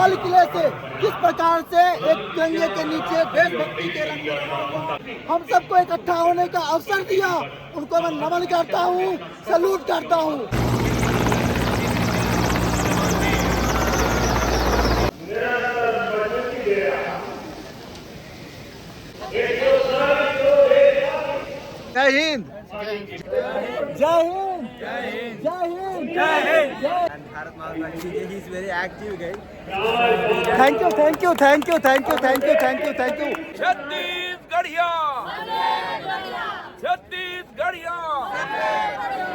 लाल किले से किस प्रकार से एक तिरंगे के नीचे देशभक्ति के रंग हम सबको इकट्ठा होने का अवसर दिया, उनको मैं नमन करता हूँ, सैल्यूट करता हूँ। जय हिंद, जय हिंद, जय हिंद, जय Hind. Bharat Mahatma Gandhi is very active guys. Thank you, thank you, thank you, thank you, thank you, thank you, thank you. छत्तीसगढ़िया, छत्तीसगढ़िया।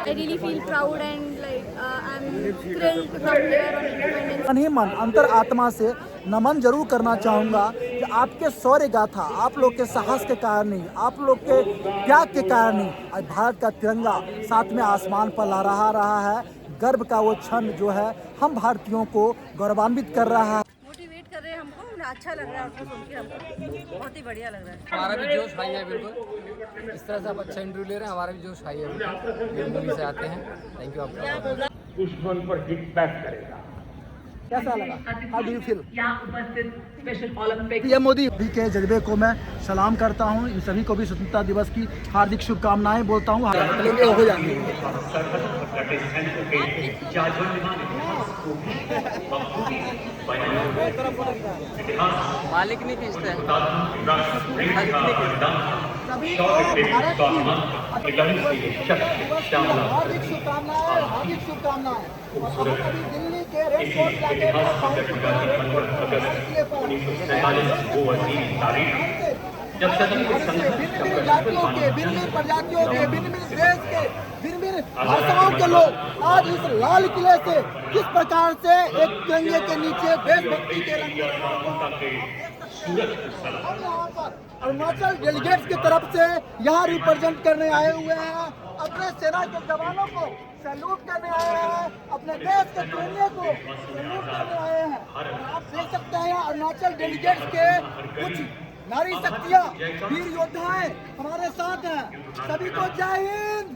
I really feel proud and I'm thrilled to come here on Independence. मन ही मन अंतर आत्मा से नमन जरूर करना चाहूँगा कि आपके शौर्य गाथा, आप लोग के साहस के कारण ही, आप लोग के त्याग के कारण ही आज भारत का तिरंगा साथ में आसमान पर लहरा रहा है। गर्व का वो क्षण जो है हम भारतीयों को गौरवान्वित कर रहा है। मोटिवेट कर रहे हैं हमको, अच्छा लग रहा है उनको सुन के, हमको बहुत ही बढ़िया लग रहा है। हमारा भी जोश हाई है बिल्कुल। इस तरह से आप अच्छा इंटरव्यू ले रहे हैं, हमारा भी जोश हाई है बिल्कुल। ये मूवी से आते हैं। थैंक यू आपका। दुश्मन पर हिट बैक करेगा। कैसा लगा? How do you feel? यहाँ उपस्थित स्पेशल ओलंपिक पीएम मोदी भी के जज्बे को मैं सलाम करता हूँ। इन सभी को भी स्वतंत्रता दिवस की हार्दिक शुभकामनाएं बोलता हूँ। हो जाएंगे मालिक नहीं खींचते हैं। सभी को भारत की हार्दिक शुभकामनाएं, हार्दिक शुभकामनाएं। और अभी दिल्ली के रेड फोर्ट जाके भिन्न जातियों के, भिन्न प्रजातियों के, भिन्न देश के, भिन्न भाषाओं के लोग आज इस लाल किले से किस प्रकार से एक तिरंगे के नीचे देशभक्ति के रंग हम यहाँ पर अरुणाचल डेलीगेट्स की तरफ से यहाँ रिप्रेजेंट करने आए हुए हैं, अपने सेना के जवानों को सैल्यूट करने आए हैं, अपने देश के तिरंगे को सैल्यूट करने आए हैं। आप देख सकते हैं अरुणाचल डेलीगेट्स के कुछ नारी शक्तियाँ, वीर योद्धाएं हमारे साथ हैं। सभी को जय हिंद,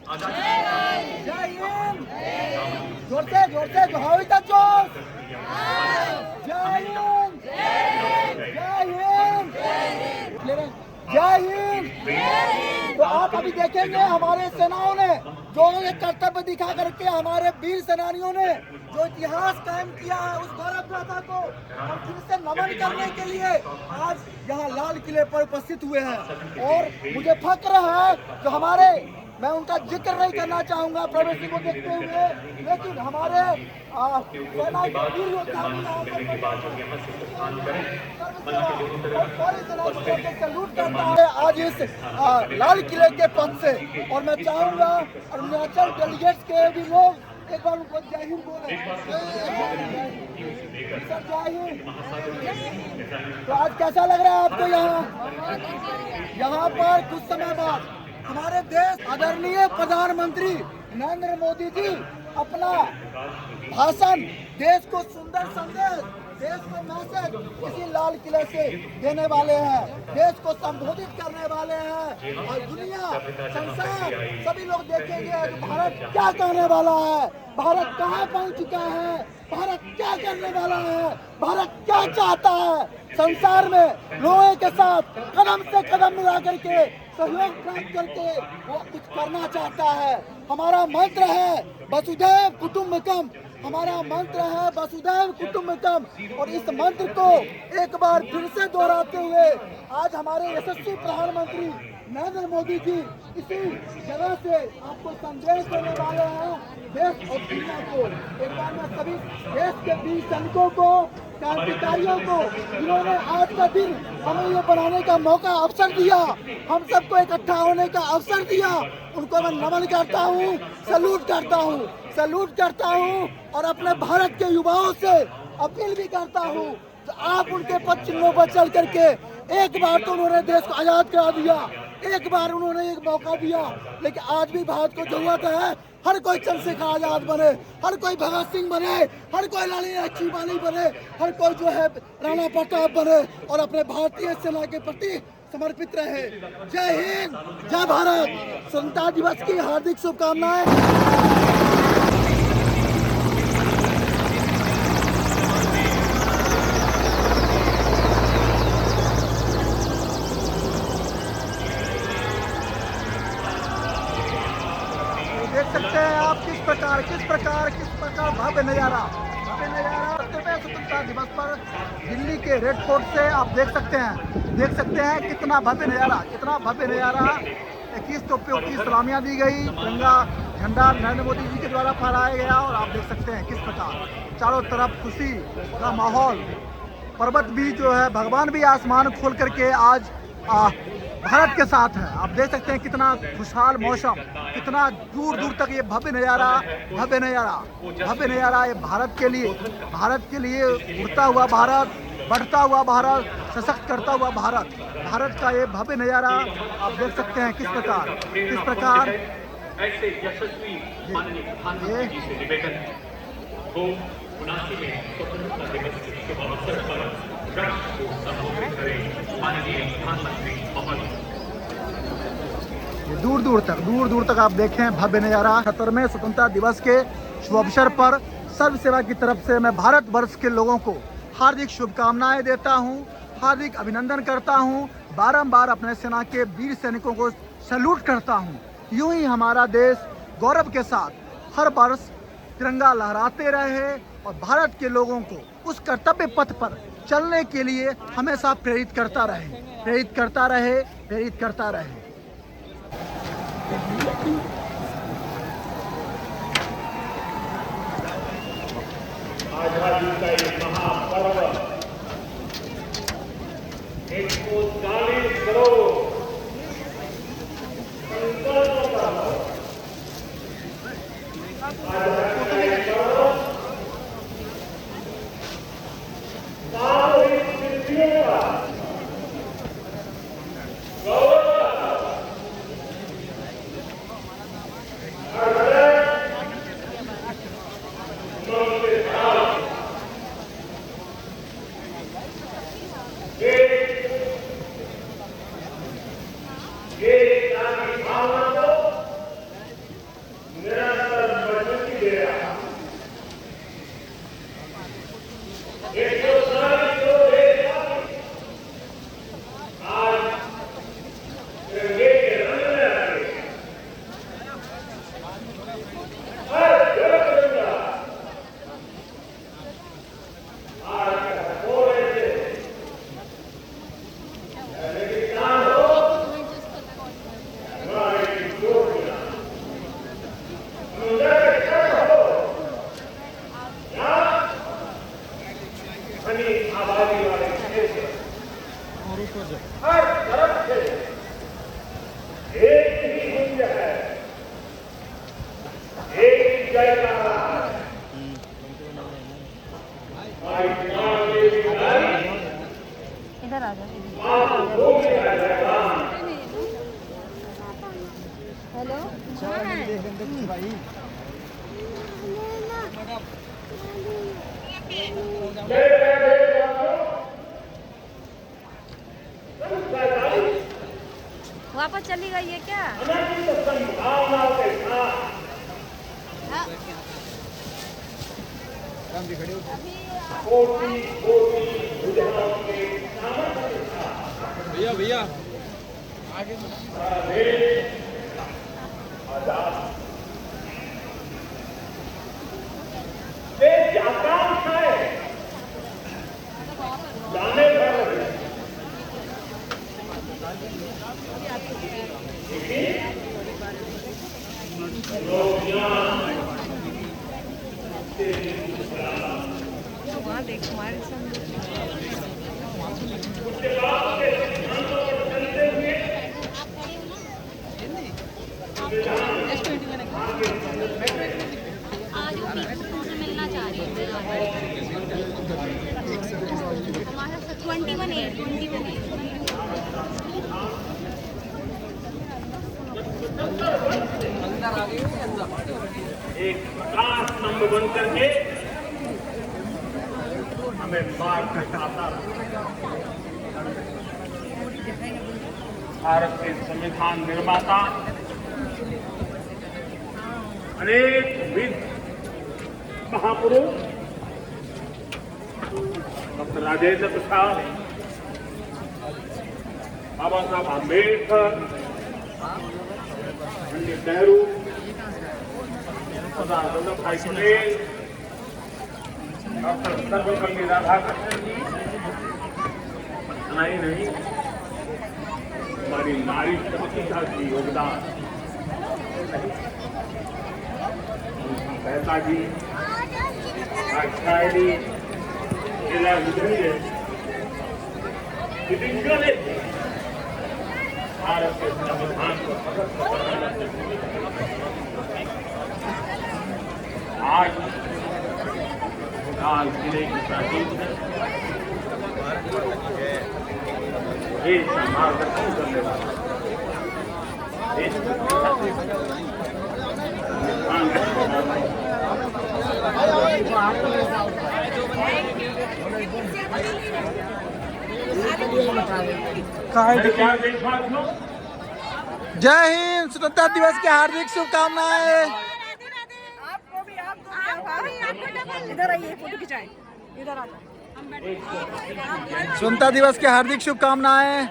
जय हिंद। जोर से जो हवाई का जोश। जय हिंद, जय हिंद, जय हिंद। तो आप अभी देखेंगे हमारे सेनाओं ने जो ये कर्तव्य दिखा करके, हमारे वीर सेनानियों ने जो इतिहास कायम किया है, उस गौरव गाथा को हम फिर से नमन करने के लिए आज यहाँ लाल किले पर उपस्थित हुए हैं। और मुझे फक्र है जो हमारे, मैं उनका जिक्र नहीं करना चाहूँगा प्रवेश सिंह को देखते हुए, लेकिन हमारे सेना के वीर योद्धा सैल्यूट करता है आज इस लाल किले के पद से। और मैं चाहूँगा अरुणाचल डेलीगेट्स के भी लोग एक बार उनको जय हिंद बोले। सर जय हिंद। तो आज कैसा लग रहा है आपको यहाँ पर कुछ समय बाद हमारे देश आदरणीय प्रधानमंत्री नरेंद्र मोदी जी अपना भाषण, देश को सुंदर संदेश, देश को मैसेज इसी लाल किले से देने वाले हैं, देश को संबोधित करने वाले हैं। और दुनिया, संसार, सभी लोग देखेंगे कि भारत क्या कहने वाला है, भारत कहाँ पहुँच चुका है, भारत क्या करने वाला है, भारत क्या चाहता है। संसार में लोगों के साथ कदम से कदम मिला करके सहयोग प्राप्त करके वो कुछ करना चाहता है। हमारा मंत्र है वसुधैव कुटुंबकम, हमारा मंत्र है वसुधैव कुटुंबकम। और इस मंत्र को एक बार फिर से दोहराते हुए आज हमारे यशस्वी प्रधानमंत्री नरेंद्र मोदी जी इसी जगह से आपको संदेश देने वाले हैं, देश और दुनिया को। एक बार मैं सभी देश के वीर सैनिकों को, क्रांतिकारियों को, जिन्होंने आज का दिन हमें ये बनाने का मौका, अवसर दिया, हम सबको इकट्ठा होने का अवसर दिया, उनको मैं नमन करता हूँ, सैल्यूट करता हूँ, सैल्यूट करता हूँ। और अपने भारत के युवाओं से अपील भी करता हूँ तो आप उनके पद चिन्हों पर चल करके, एक बार तो उन्होंने देश को आज़ाद करा दिया, एक बार उन्होंने एक मौका दिया, लेकिन आज भी भारत को जरूरत है हर कोई चंद्रशेखर आजाद बने, हर कोई भगत सिंह बने, हर कोई लाली लक्ष्मीबाई बने, हर कोई जो है राणा प्रताप बने और अपने भारतीय सेना के प्रति समर्पित रहे। जय हिंद, जय भारत। स्वतंत्रता दिवस की हार्दिक शुभकामनाएं। भव्य नजारा 70वें स्वतंत्रता दिवस पर दिल्ली के रेड फोर्ट से आप देख सकते हैं कितना भव्य नजारा 21 तोपों की सलामियां दी गई, तिरंगा झंडा नरेंद्र मोदी जी के द्वारा फहराया गया और आप देख सकते हैं किस प्रकार चारों तरफ खुशी का माहौल। पर्वत भी जो है, भगवान भी आसमान खोल करके आज भारत के साथ है। आप देख सकते हैं कितना खुशहाल मौसम, कितना दूर दूर तक ये भव्य नज़ारा ये भारत के लिए उड़ता हुआ भारत, बढ़ता हुआ भारत, सशक्त करता हुआ भारत का ये भव्य नज़ारा आप देख सकते हैं किस प्रकार ऐसे यशस्वी माननीय प्रधानमंत्री जी से निवेदन है वो 79 में स्वतंत्रता दिवस के शुभ अवसर पर राष्ट्र को संबोधित करें। माननीय प्रधानमंत्री महोदय, दूर दूर तक आप देखें भव्य नज़ारा। 70वें स्वतंत्रता दिवस के शुभ अवसर पर सर्व सेवा की तरफ से मैं भारत वर्ष के लोगों को हार्दिक शुभकामनाएं देता हूं, हार्दिक अभिनंदन करता हूं, बारंबार अपने सेना के वीर सैनिकों को सैल्यूट करता हूं। यूं ही हमारा देश गौरव के साथ हर वर्ष तिरंगा लहराते रहे और भारत के लोगों को उस कर्तव्य पथ पर चलने के लिए हमेशा प्रेरित करता रहे। आजादी का ये महापर्व 140 करोड़ संकल्पों का आजादी का ये पर्व सामूहिक सिद्धियों का गौरव हर तरफ से एक ही गूंज है, एक ही जयकारा है। इधर आ जाओ। हेलो वापस चली गई है क्या? संभावनाओं के साथ कोटि कोटि बुझाओं के सामर्थ्य के साथ भैया आगे देश आजाद। देश आकांक्षाएं जाने पर वहाँ देख हमारे संग आज वो से मिलना चाह रही है। 21 एक प्रकाश स्तंभ बन करके हमें मार्ग दिखाता भारत के संविधान निर्माता अनेक विद महापुरुष डॉक्टर राजेंद्र प्रसाद, बाबा साहब आम्बेडकर, पंडित नेहरू, सरदार वल्लभ भाई पटेल, डॉक्टर सर्वपल्ली राधाकृष्णन जी, नहीं नहीं, हमारी नारी शक्ति का भी योगदान, मेहता जी, शायरी, जिला विद्रोही, भारत के संविधान को आज लाल किले की प्राचीन देश का मार्गदर्शन करने वाला, देश जय हिंद, स्वतंत्रता दिवस की हार्दिक शुभकामनाएं। इधर आइए, फोटो खिंचाएं। इधर आ स्वतंत्रता दिवस की हार्दिक शुभकामनाएं।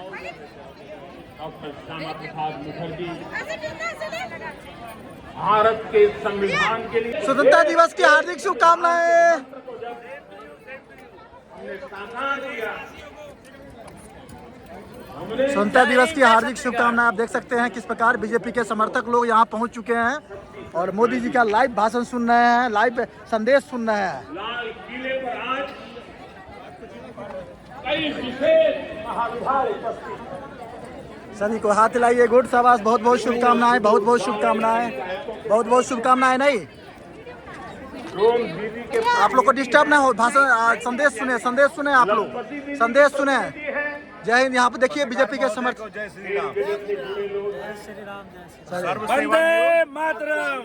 डॉक्टर श्यामा प्रसाद मुखर्जी, भारत के संविधान के लिए स्वतंत्रता दिवस की हार्दिक शुभकामनाएं। स्वतंत्रता दिवस की हार्दिक शुभकामनाएं। आप देख सकते हैं किस प्रकार बीजेपी के समर्थक लोग यहां पहुंच चुके हैं और मोदी जी का लाइव भाषण सुन रहे हैं, लाइव संदेश सुन रहे हैं। लाल किले पर आज कई विशेष महानुभाव उपस्थित। सभी को हाथ हिलाइए। गुड, शाबाश, बहुत बहुत शुभकामनाएं, बहुत बहुत शुभकामनाएं, बहुत बहुत शुभकामनाएं। नहीं, आप लोग को डिस्टर्ब ना हो, भाषण संदेश सुने आप लोग, संदेश सुने। जय हिंद। यहाँ पे देखिए बीजेपी के समर्थक। जय श्री राम, वंदे मातरम,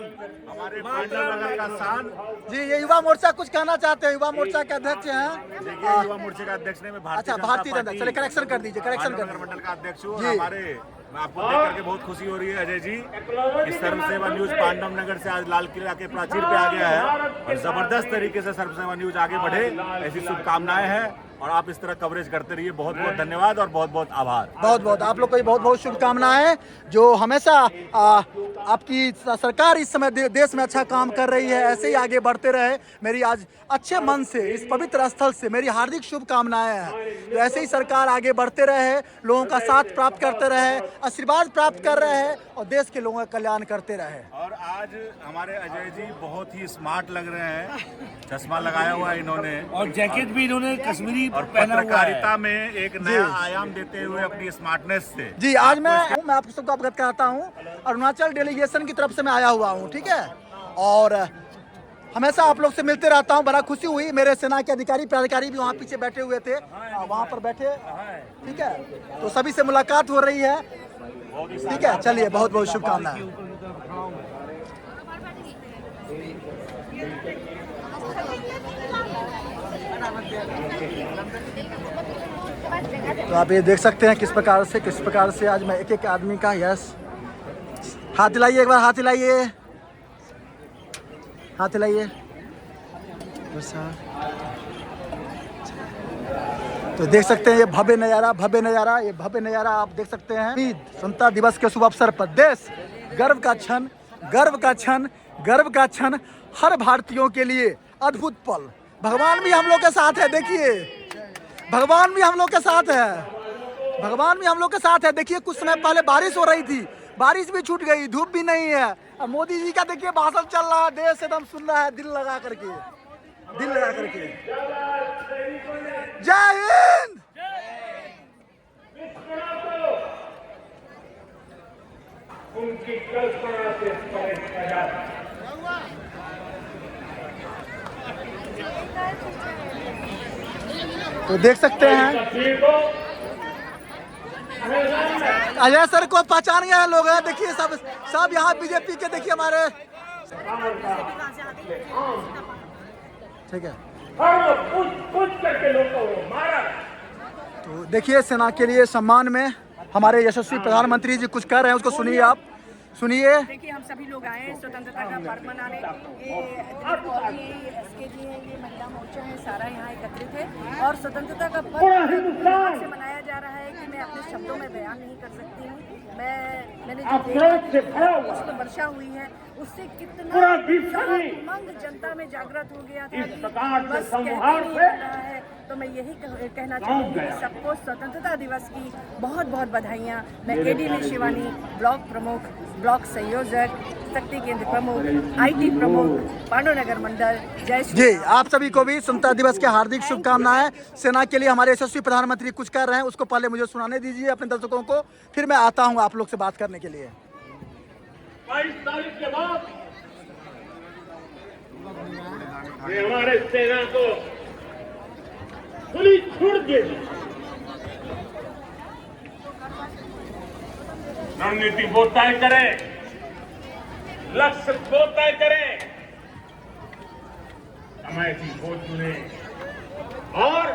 हमारे पांडवनगर का शान। जी, ये युवा मोर्चा कुछ कहना चाहते हैं, युवा मोर्चा के अध्यक्ष हैं। देखिए, युवा मोर्चा का अध्यक्ष ने अच्छा, भारतीय जनता, चलिए करेक्शन कर दीजिए, करेक्शन कर मंडल का अध्यक्ष हूँ। जी। हमारे आपको देख करके बहुत खुशी हो रही है अजय जी, इस सर्व सेवा न्यूज पांडव नगर से आज लाल किला के प्राचीर पे आ गया है और जबरदस्त तरीके से सर्व सेवा न्यूज आगे बढ़े, ऐसी शुभकामनाएं हैं और आप इस तरह कवरेज करते रहिए। बहुत बहुत धन्यवाद और बहुत बहुत आभार। बहुत बहुत आप लोग को बहुत बहुत शुभकामनाएं। जो हमेशा आपकी सरकार इस समय देश में अच्छा काम कर रही है, ऐसे ही आगे बढ़ते रहे। मेरी आज अच्छे मन से इस पवित्र स्थल से मेरी हार्दिक शुभकामनाएं हैं। तो ऐसे ही सरकार आगे बढ़ते रहे, लोगों का साथ प्राप्त करते रहे, आशीर्वाद प्राप्त कर रहे हैं और देश के लोगों का कल्याण करते रहे। और आज हमारे अजय जी बहुत ही स्मार्ट लग रहे हैं, चश्मा लगाया हुआ है इन्होंने और जैकेट भी इन्होंने कश्मीरी और पत्रकारिता में एक नया आयाम देते हुए अपनी स्मार्टनेस से। जी, आज मैं आप सबको अवगत कराता हूँ, अरुणाचल डेलीगेशन की तरफ से मैं आया हुआ हूँ, ठीक है। और हमेशा आप लोग से मिलते रहता हूँ, बड़ा खुशी हुई। मेरे सेना के अधिकारी प्राधिकारी भी वहाँ पीछे बैठे हुए थे, वहाँ पर बैठे, ठीक है। तो सभी से मुलाकात हो रही है, ठीक है। चलिए, बहुत बहुत शुभकामनाएं। तो आप ये देख सकते हैं किस प्रकार से आज मैं एक एक आदमी का यस। हाथ हिलाइए, एक बार हाथ हिलाइए, हाथ हिलाइए। तो देख सकते हैं ये भव्य नज़ारा, ये भव्य नज़ारा आप देख सकते हैं। स्वतंत्रता दिवस के शुभ अवसर पर देश गर्व का क्षण, हर भारतीयों के लिए अद्भुत पल। भगवान भी हम लोग के साथ है, देखिए, भगवान भी हम लोग के साथ है, देखिए कुछ समय पहले बारिश हो रही थी, बारिश भी छूट गई, धूप भी नहीं है। अब मोदी जी का देखिए भाषण चल रहा है, देश एकदम सुन रहा है, दिल लगा करके। जय हिंद। उनकी कल्पना से तो देख सकते हैं अजय सर को पहचान गए लोग हैं। देखिए सब यहाँ बीजेपी के, देखिए हमारे, ठीक है। तो देखिए सेना के लिए सम्मान में हमारे यशस्वी प्रधानमंत्री जी कुछ कह रहे हैं, उसको सुनिए, आप सुनिए। देखिए, हम सभी लोग आए हैं स्वतंत्रता का पर्व मनाने। ये एसके जी हैं, ये महिला मोर्चा है, सारा यहाँ एकत्रित है और स्वतंत्रता का पर्व से मनाया जा रहा है कि मैं अपने शब्दों में बयान नहीं कर सकती हूँ। मैंने जो देखा उसमें वर्षा हुई है, उससे कितना उमंग जनता में जागृत हो गया था कि बस कहते नहीं बन रहा है। तो मैं यही कहना चाहूँगी कि सबको स्वतंत्रता दिवस की बहुत बहुत बधाइयाँ। मैं एडीवी शिवानी, ब्लॉक प्रमुख, ब्लॉक संयोजक, शक्ति केंद्र प्रमुख, आईटी प्रमुख, पांडुनगर मंडल, जय श्री जी, आप सभी को भी स्वतंत्रता दिवस की हार्दिक शुभकामनाएं। सेना के लिए हमारे यशस्वी प्रधानमंत्री कुछ कर रहे हैं, उसको पहले मुझे सुनाने दीजिए अपने दर्शकों को, फिर मैं आता हूं आप लोग से बात करने के लिए। 22 तारीख के बाद ये हमारे सेना को खुली छूट दे दी। रणनीति वो तय करे, लक्ष्य वो तय करे, समय की वो चुने, और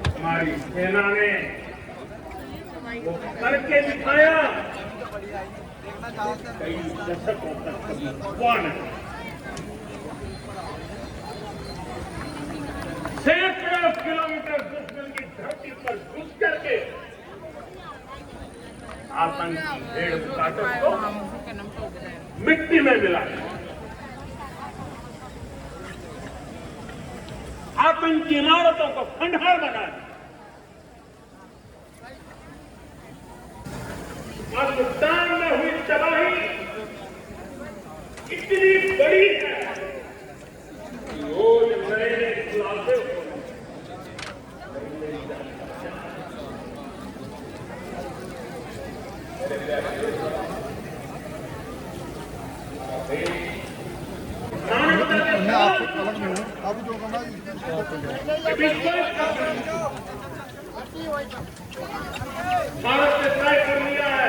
हमारी सेना ने वो करके दिखाया। कई दशकों तक कभी हुआ नहीं। सैकड़ों किलोमीटर दुश्मन की धरती पर घुस करके आतंकी भेड़ ताकत को मिट्टी में मिलाया, आतंकी इमारतों को खंडहर बना दिया। पाकिस्तान में हुई तबाही इतनी बड़ी है कि रोज नए नए खुलासे हो। भारत ने तय कर लिया है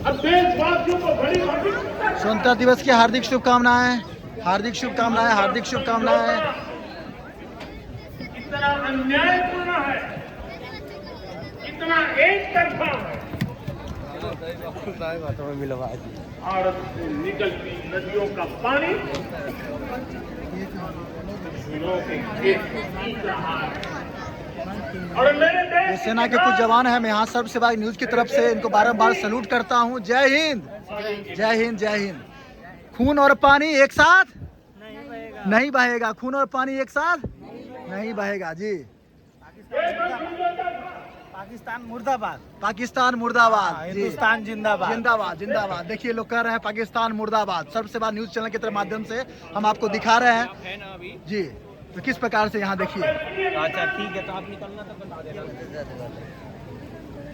अब देशवासियों को बड़ी स्वतंत्रता दिवस की हार्दिक शुभकामनाएं, हार्दिक शुभकामनाएं, हार्दिक शुभकामनाएं। इतना अन्यायपूर्ण है, इतना एक तरफा है। भारत से निकलती नदियों का पानी झीलों के खेत में पी रहा है। और मेरे देश सेना के कुछ जवान हैं, मैं यहाँ सर्व सेवा न्यूज की तरफ से इनको बारंबार सैल्यूट करता हूँ। जय हिंद, जय हिंद, जय हिंद। खून और पानी एक साथ नहीं बहेगा, खून और पानी एक साथ नहीं बहेगा। जी, पाकिस्तान मुर्दाबाद, पाकिस्तान मुर्दाबाद, हिंदुस्तान जिंदाबाद, जिंदाबाद, जिंदाबाद। देखिए लोग कह रहे हैं पाकिस्तान मुर्दाबाद। सर्व सेवा न्यूज चैनल के माध्यम से हम आपको दिखा रहे हैं जी। तो किस प्रकार से यहाँ देखिए। अच्छा ठीक है, तो आप निकलना तो बता देना।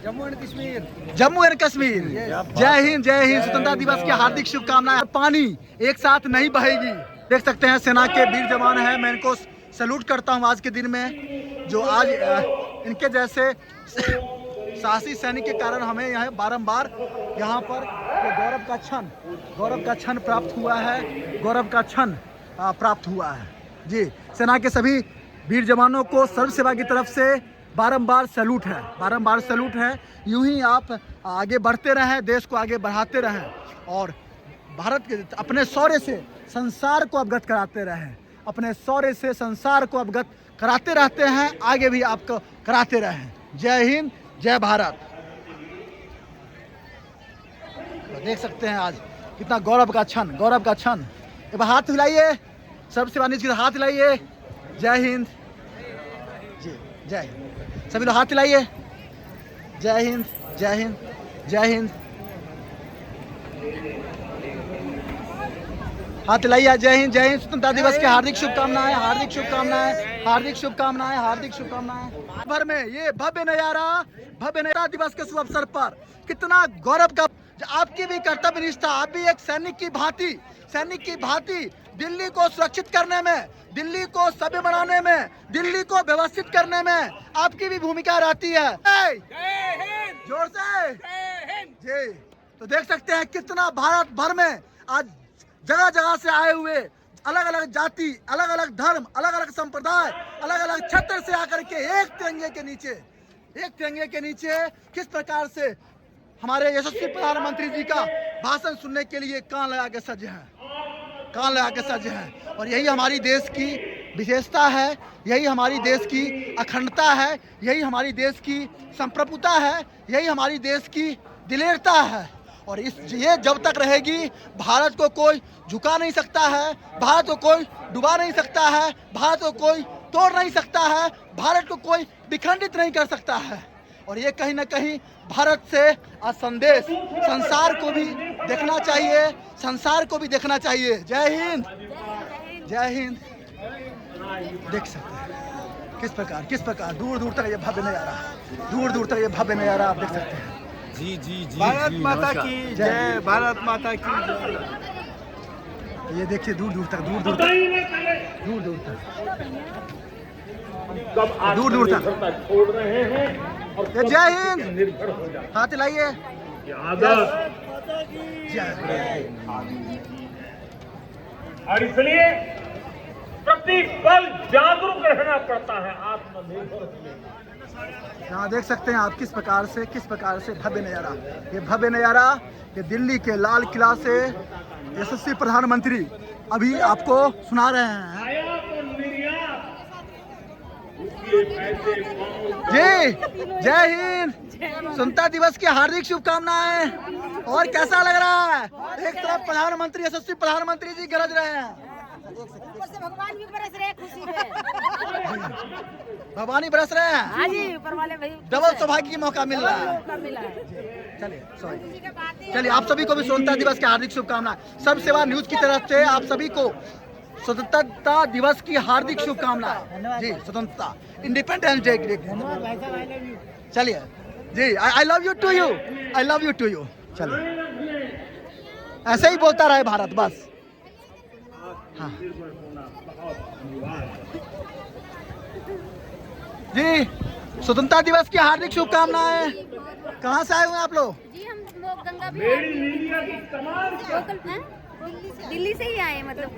जम्मू एंड कश्मीर, जम्मू एंड कश्मीर, जय हिंद, जय हिंद। स्वतंत्रता दिवस की हार्दिक शुभकामनाएं। पानी एक साथ नहीं बहेगी। देख सकते हैं सेना के वीर जवान हैं, मैं इनको सैल्यूट करता हूं आज के दिन में, जो आज इनके जैसे साहसी सैनिक के कारण हमें यहाँ बारंबार यहाँ पर गौरव का क्षण प्राप्त हुआ है, गौरव का क्षण प्राप्त हुआ है जी। सेना के सभी वीर जवानों को सर्व सेवा की तरफ से बारंबार सैल्यूट है, बारंबार सैल्यूट है। यूं ही आप आगे बढ़ते रहें, देश को आगे बढ़ाते रहें और भारत के अपने शौर्य से संसार को अवगत कराते रहें, अपने शौर्य से संसार को अवगत कराते रहते हैं, आगे भी आपको कराते रहें। जय हिंद, जय भारत। तो देख सकते हैं आज कितना गौरव का क्षण, गौरव का क्षण। एक बार हाथ हिलाइए, सबसे वानी के हाथ हिलाइए। जय हिंद जी, जय हिंद। सभी लोग हाथ हिलाइए। जय हिंद, जय हिंद, जय हिंद। हाथ हिलाइए। जय हिंद, जय हिंद। स्वतंत्रता दिवस की हार्दिक शुभकामनाएं, हार्दिक शुभकामनाएं, हार्दिक शुभकामनाएं, हार्दिक शुभकामनाएं। भर में ये भव्य नजारा दिवस के शुभ अवसर पर कितना गौरव का। आपकी भी कर्तव्य निष्ठा, आप भी एक सैनिक की भांति दिल्ली को सुरक्षित करने में, दिल्ली को सभ्य बनाने में, दिल्ली को व्यवस्थित करने में आपकी भी भूमिका रहती है। जोर से जी। तो देख सकते हैं कितना भारत भर में आज जगह जगह से आए हुए अलग अलग जाति, अलग अलग धर्म, अलग अलग संप्रदाय, अलग अलग क्षेत्र से आकर के एक तिरंगे के नीचे किस प्रकार से हमारे यशस्वी प्रधानमंत्री जी का भाषण सुनने के लिए कान लगा के सजे हैं। और यही हमारी देश की विशेषता है, यही हमारी देश की अखंडता है, यही हमारी देश की संप्रभुता है, यही हमारी देश की दिलेरता है। और ये जब तक रहेगी भारत को कोई झुका नहीं सकता है, भारत को कोई डुबा नहीं सकता है, भारत को कोई तोड़ नहीं सकता है, भारत को कोई विखंडित नहीं कर सकता है। और ये कहीं ना कहीं भारत से आज संदेश संसार को भी देखना चाहिए, संसार को भी देखना चाहिए। जय हिंद, जय हिंद। देख सकते हैं किस प्रकार दूर दूर तक ये भव्य नजारा, आप देख सकते हैं। जी भारत माता की जय, भारत माता की जय। ये देखिए दूर दूर तक छोड़ रहे हैं और जय हिंद, हाथ लाइए। और इसलिए प्रतिपल जागरूक रहना पड़ता है, आत्मनिर्भर होने। यहाँ देख सकते हैं आप किस प्रकार से भव्य नजारा, ये दिल्ली के लाल किला से यशस्वी प्रधानमंत्री अभी आपको सुना रहे हैं। जी जय हिंद, स्वतंत्रता दिवस की हार्दिक शुभकामनाएं। और कैसा लग रहा है? एक तरफ प्रधानमंत्री, यशस्वी प्रधानमंत्री जी गरज रहे हैं, ऊपर से भगवान भी बरस रहे हैं खुशी में। भगवान ही बरस रहे हैं। हाँ जी, ऊपर वाले भाई डबल सौभाग्य की मौका मिल रहा है। चलिए आप सभी को भी स्वतंत्रता दिवस की हार्दिक शुभकामनाएं। सब सेवा न्यूज की तरफ से आप सभी को स्वतंत्रता दिवस की हार्दिक शुभकामनाएं। जी स्वतंत्रता, इंडिपेंडेंस डे। चलिए जी, I love you to you. चलिए ऐसे ही बोलता रहे भारत, बस। हाँ जी, स्वतंत्रता दिवस की हार्दिक शुभकामनाएं। कहाँ से आए हुए हैं आप लोग? जी हम लोग गंगा बिहार दिल्ली से ही आए, मतलब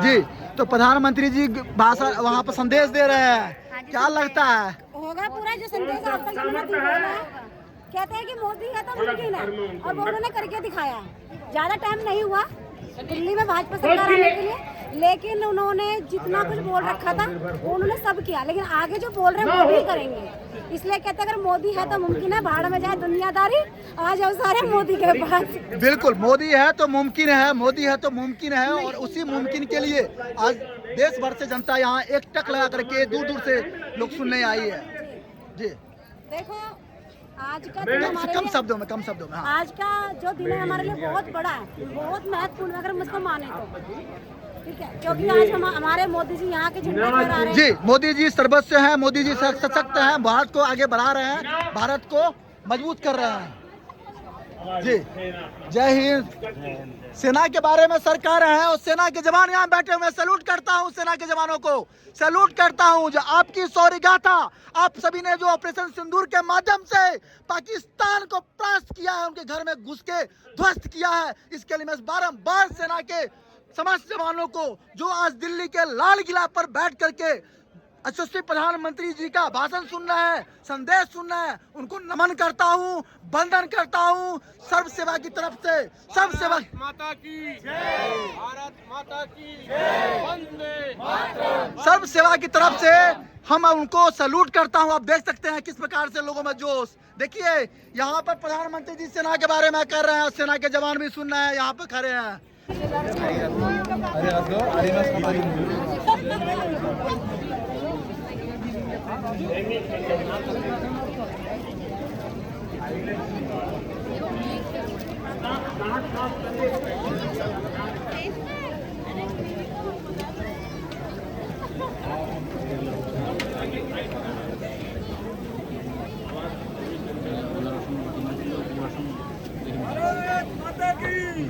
जी। तो प्रधानमंत्री जी भाषण वहाँ पर संदेश दे रहे हैं, क्या लगता है? होगा पूरा जो संदेश आप तक कहते हैं कि मोदी है तो मुमकिन है, और वो उन्होंने करके दिखाया। ज्यादा टाइम नहीं हुआ दिल्ली में भाजपा सरकार आने के लिए, लेकिन उन्होंने जितना कुछ बोल रखा था वो उन्होंने सब किया, लेकिन आगे जो बोल रहे हैं वो भी करेंगे। इसलिए कहते हैं अगर मोदी है तो मुमकिन है, भाड़ में जाए दुनियादारी, आ जाओ सारे मोदी के पास। बिल्कुल, मोदी है तो मुमकिन है, और उसी मुमकिन के लिए आज देश भर से जनता यहाँ एकटक लगा करके दूर दूर से लोग सुनने आई है। जी देखो आज का दिन हमारे कम शब्दों में हाँ। आज का जो दिन है हमारे लिए बहुत बड़ा है, बहुत महत्वपूर्ण, अगर मुझको माने तो ठीक है, क्योंकि आज हमारे मोदी जी यहाँ के झंडे फहरा रहे हैं। जी मोदी जी सर्वस्व हैं, मोदी जी सशक्त हैं, भारत को आगे बढ़ा रहे हैं, भारत को मजबूत कर रहे हैं। जी जय हिंद। सेना के बारे में सर कह रहे हैं, और सेना के जवान यहाँ बैठे हुए, सैल्यूट करता हूँ सेना के जवानों को, सैल्यूट करता हूँ। जो आपकी शौर्य गाथा, आप सभी ने जो ऑपरेशन सिंदूर के माध्यम से पाकिस्तान को परास्त किया है, उनके घर में घुस के ध्वस्त किया है, इसके लिए मैं बारंबार सेना के समस्त जवानों को जो आज दिल्ली के लाल किला पर बैठ करके यशस्वी प्रधानमंत्री जी का भाषण सुन रहे हैं, संदेश सुन रहे हैं, उनको नमन करता हूं, वंदन करता हूं। सर्व सेवा की तरफ से, सब सेवा माता की जय, भारत माता की जय, वंदे मातरम। सर्व सेवा की तरफ से हम उनको सैल्यूट करता हूं। आप देख सकते हैं किस प्रकार से लोगों में जोश। देखिए यहाँ पर प्रधानमंत्री जी सेना के बारे में कर रहे हैं, सेना के जवान भी सुन रहे हैं, यहाँ पे खड़े हैं।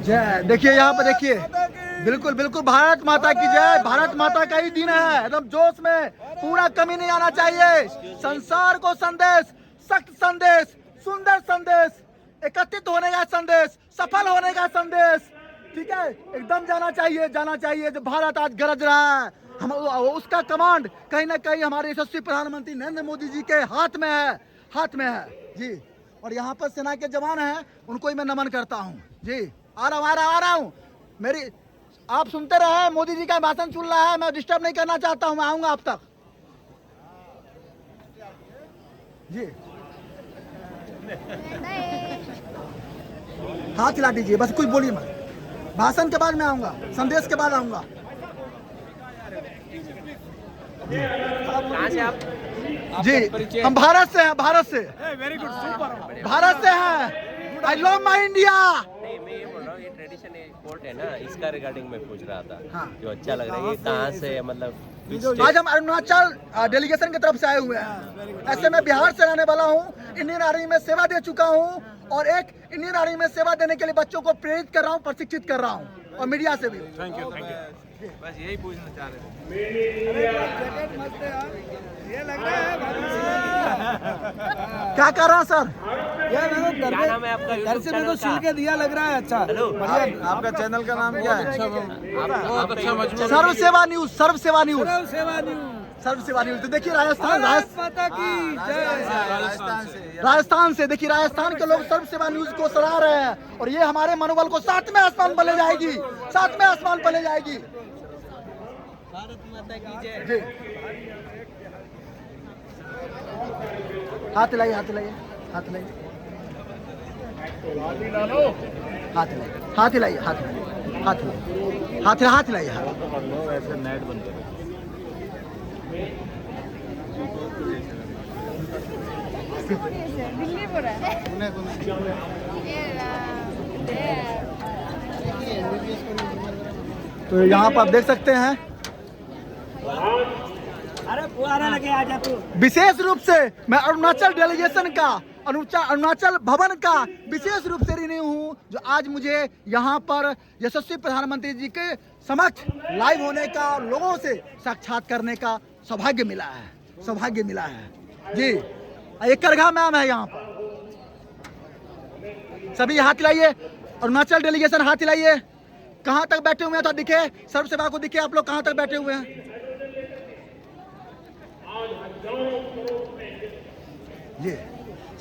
जय, देखिए यहाँ पे देखिए, बिल्कुल बिल्कुल भारत माता की जय। भारत माता का ही दिन है, एकदम जोश में, पूरा कमी नहीं आना चाहिए। संसार को संदेश, सख्त संदेश, सुंदर संदेश, एकत्रित होने का संदेश, सफल होने का संदेश, ठीक है, एकदम जाना चाहिए। जो भारत आज गरज रहा है, हम उसका कमांड कहीं ना कहीं हमारे यशस्वी प्रधानमंत्री नरेंद्र मोदी जी के हाथ में है जी। और यहाँ पर सेना के जवान हैं, उनको ही मैं नमन करता हूँ जी। आ रहा हूँ। मेरी आप सुनते रहे, मोदी जी का भाषण सुन रहा है, मैं डिस्टर्ब नहीं करना चाहता हूँ, मैं आऊँगा आप तक जी। हाथ हिला दीजिए, बस कुछ बोलिए मत। भाषण के बाद मैं आऊँगा, संदेश के बाद आऊँगा। कहाँ से आप जी, हम भारत से हैं, वेरी गुड, सुपर। भारत से हैं। I love my India. नहीं, मैं ये बोल रहा हूँ, ये ट्रेडिशन कोर्ट है ना, इसका रिगार्डिंग मैं पूछ रहा था। हाँ। जो अच्छा लग रहा है, ये कहाँ से, मतलब आज हम अरुणाचल डेलीगेशन की तरफ से आए हुए हैं। ऐसे मैं बिहार से रहने वाला हूँ, इंडियन आर्मी में सेवा दे चुका हूँ और एक इंडियन आर्मी में सेवा देने के लिए बच्चों को प्रेरित कर रहा हूँ, प्रशिक्षित कर रहा हूँ और मीडिया से भी। Thank you. बस यही पूछना चाह रहे थे। ये लग रहा है क्या कर रहा है सर? क्या नाम है आपका? घर से मेरे को सिल के दिया, लग रहा है अच्छा। हेलो, आपका चैनल का नाम क्या है? सर्व सेवा न्यूज। सेवा न्यूज। सर्व सेवा न्यूज। तो देखिए राजस्थान से देखिए, राजस्थान के लोग सर्व सेवा न्यूज को सराह रहे हैं और ये हमारे मनोबल को 7वें आसमान पर ले जाएगी, 7वें आसमान पर ले जाएगी। भारत माता की जय। जी, हाथ हिलाइए, हाथ हिलाइए, हाथ हिलाइए, हाथ हिलाइए, हाथ हिलाइए, हाथ हिलाइए, हाथ हिलाइए, हाथ हिलाइए, ऐसे नेट बंद करो। दिल्ली पर है। तो यहाँ पर आप देख सकते हैं, अरे पुआरा लगे आ जा तू। विशेष रूप से मैं अरुणाचल डेलीगेशन का, अरुणाचल भवन का विशेष रूप से ऋणी हूँ, जो आज मुझे यहाँ पर यशस्वी प्रधानमंत्री जी के समक्ष लाइव होने का, लोगों से साक्षात करने का सौभाग्य मिला है जी। एक करघा मैम है यहाँ पर, सभी हाथ हिलाइए। अरुणाचल डेलीगेशन हाथ हिलाइए। कहाँ तक बैठे हुए हैं तो दिखे, सर्व सेवा को दिखे आप लोग कहाँ तक बैठे हुए हैं ये।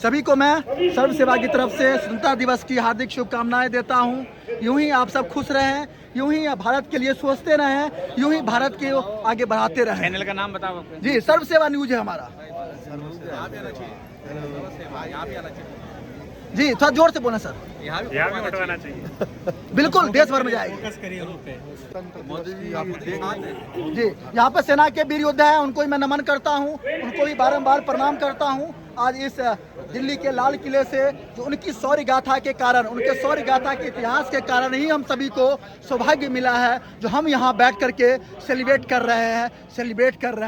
सभी को मैं सर्व सेवा की तरफ से स्वतंत्रता दिवस की हार्दिक शुभकामनाएं देता हूं। यूं ही आप सब खुश रहें, यूं ही भारत के लिए सोचते रहें, यूं ही भारत के आगे बढ़ाते रहें। चैनल का नाम बताओ जी, सर्व सेवा न्यूज है हमारा जी। थोड़ा जोर से बोला सर। यहाँ भी बटवाना चाहिए। बिल्कुल, देश भर में जाएगी जी। यहाँ पर सेना के वीर योद्धा हैं, उनको ही मैं नमन करता हूँ, उनको ही बारंबार प्रणाम करता हूँ। आज इस दिल्ली के लाल किले से जो उनकी शौर्य गाथा के कारण, उनके शौर्य गाथा के इतिहास के कारण ही हम सभी को सौभाग्य मिला है, जो हम यहाँ बैठ करके सेलिब्रेट कर रहे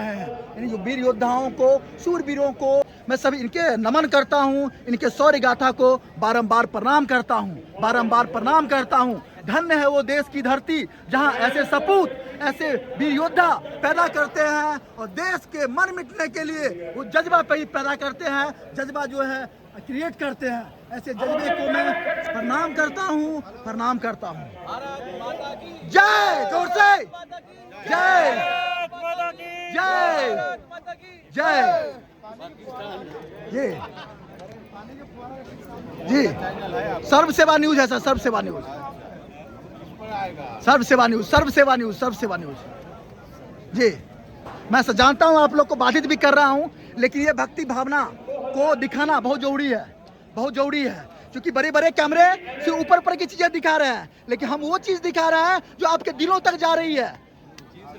हैं। यानी जो वीर योद्धाओं को, शूरवीरों को मैं सभी इनके नमन करता हूँ, इनके शौर्य गाथा को बारंबार प्रणाम करता हूँ। धन्य है वो देश की धरती जहाँ ऐसे सपूत, ऐसे वीर योद्धा पैदा करते हैं और देश के मन मिटने के लिए वो जज्बा पैदा करते हैं, जज्बा जो है क्रिएट करते हैं। ऐसे जज्बे को मैं प्रणाम करता हूँ। जय, जोर से जय, जय, जय। ये जी, सर्व सेवा न्यूज है सर, सर्व सेवा न्यूज जी। मैं जानता हूँ आप लोग को बाधित भी कर रहा हूँ, लेकिन ये भक्ति भावना को दिखाना बहुत जरूरी है, क्योंकि बड़े बड़े कैमरे से ऊपर की चीजें दिखा रहे हैं, लेकिन हम वो चीज दिखा रहे हैं जो आपके दिलों तक जा रही है,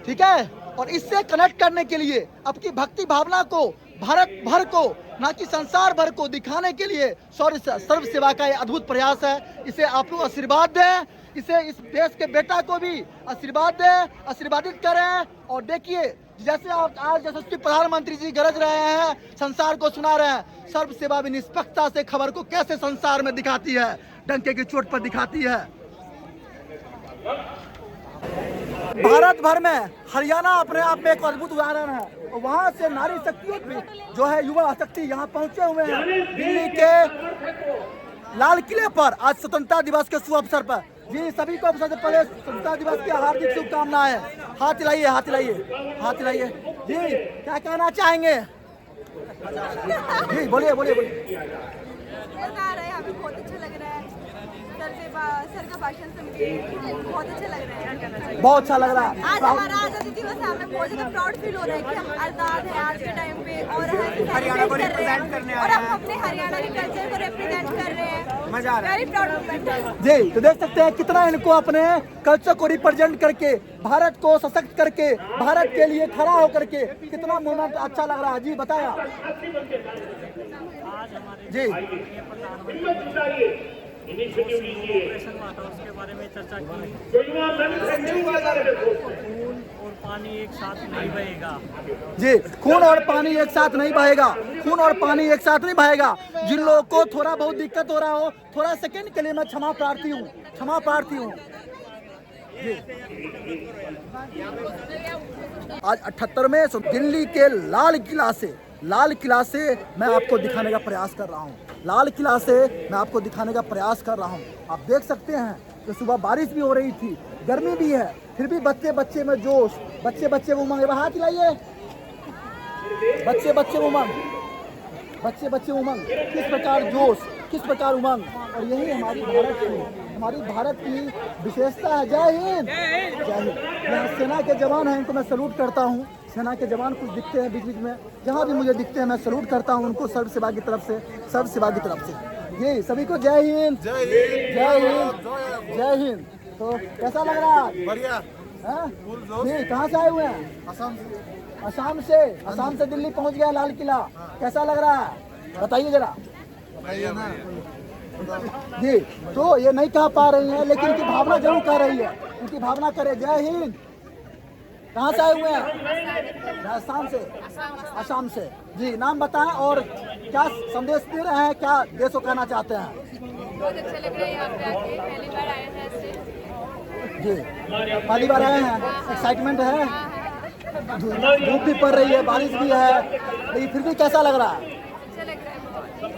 ठीक है। और इससे कनेक्ट करने के लिए आपकी भक्ति भावना को भारत भर को, ना कि संसार भर को दिखाने के लिए सर्व सेवा का ये अद्भुत प्रयास है। इसे आप लोग आशीर्वाद दें, इसे इस देश के बेटा को भी आशीर्वाद दें, आशीर्वादित करें। और देखिए, जैसे आप आज यशस्वी प्रधानमंत्री जी गरज रहे हैं, संसार को सुना रहे हैं, सर्व सेवा भी निष्पक्षता से खबर को कैसे संसार में दिखाती है, डंके की चोट पर दिखाती है। भारत भर में हरियाणा अपने आप में एक अद्भुत उदाहरण है, और वहाँ से नारी शक्ति जो है, युवा शक्ति यहाँ पहुँचे हुए हैं। दिल्ली के लाल किले पर आज स्वतंत्रता दिवस के शुभ अवसर पर जी सभी को सबसे पहले स्वतंत्रता दिवस की हार्दिक शुभकामनाएं। हाथ हिलाइए, हाथ हिलाइए, हाथ हिलाइए। जी क्या कहना चाहेंगे? जी बोलिए बोलिए बोलिए। मजा आ रहा है, अभी बहुत अच्छा लग रहा है। सर का भाषण सुन के बहुत अच्छा लग रहा है। बहुत अच्छा लग रहा है। आज हमारा आज़ादी दिवस है, हमें बहुत ज़्यादा प्राउड फील हो रहा है कि हम आज़ाद हैं आज के टाइम पे और हरियाणा को रिप्रेजेंट करने और हम अपने हरियाणा के कल्चर को रिप्रेजेंट कर रहे हैं। मजा आ रहा है, वेरी प्राउड मोमेंट। जी तो देख सकते हैं कितना इनको अपने कल्चर को रिप्रेजेंट करके, भारत को सशक्त करके, भारत के लिए खड़ा होकर के कितना मोमेंट अच्छा लग रहा है। जी बताया जी। उसके बारे में चर्चा की। खून और पानी एक साथ नहीं बहेगा। जी खून और पानी एक साथ नहीं बहेगा, खून और पानी एक साथ नहीं बहेगा। जिन लोगों को थोड़ा बहुत दिक्कत हो रहा हो, थोड़ा सेकंड के लिए मैं क्षमा प्रार्थी हूँ, क्षमा प्रार्थी हूँ। आज 78वें दिल्ली के लाल किला से मैं आपको दिखाने का प्रयास कर रहा हूँ। लाल किला से मैं आपको दिखाने का प्रयास कर रहा हूँ। आप देख सकते हैं कि सुबह बारिश भी हो रही थी, गर्मी भी है, फिर भी बच्चे में जोश, बच्चे उमंग। हाथ हिलाइए, बच्चे उमंग। किस प्रकार जोश, किस प्रकार उमंग। और यही हमारी भारत की विशेषता है। जय हिंद, जय हिंद। यहाँ सेना के जवान हैं, इनको मैं सलूट करता हूँ। सेना के जवान कुछ दिखते हैं बीच बीच में, जहाँ भी मुझे दिखते हैं मैं सलूट करता हूँ उनको सर्व सेवा की तरफ से। ये सभी को जय हिंद, जय हिंद, जय हिंद। तो कैसा लग रहा है? बढ़िया। जी कहाँ से आए हुए हैं? असम से दिल्ली पहुँच गया लाल किला। कैसा लग रहा है बताइए जरा। जी तो ये नहीं कह पा रही हैं, लेकिन इनकी भावना जरूर कह रही है। इनकी भावना करे। जय हिंद। कहाँ से आए हुए हैं? राजस्थान से, असम से। जी नाम बताएं और क्या संदेश दे रहे हैं, क्या देश को कहना चाहते हैं? बहुत अच्छा लग रहा है यहाँ पे आके, पहली बार आए हैं ऐसे। जी पहली बार आए हैं, एक्साइटमेंट है। धूप भी पड़ रही है, बारिश भी है, लेकिन फिर भी कैसा लग रहा है? अच्छा लग रहा है,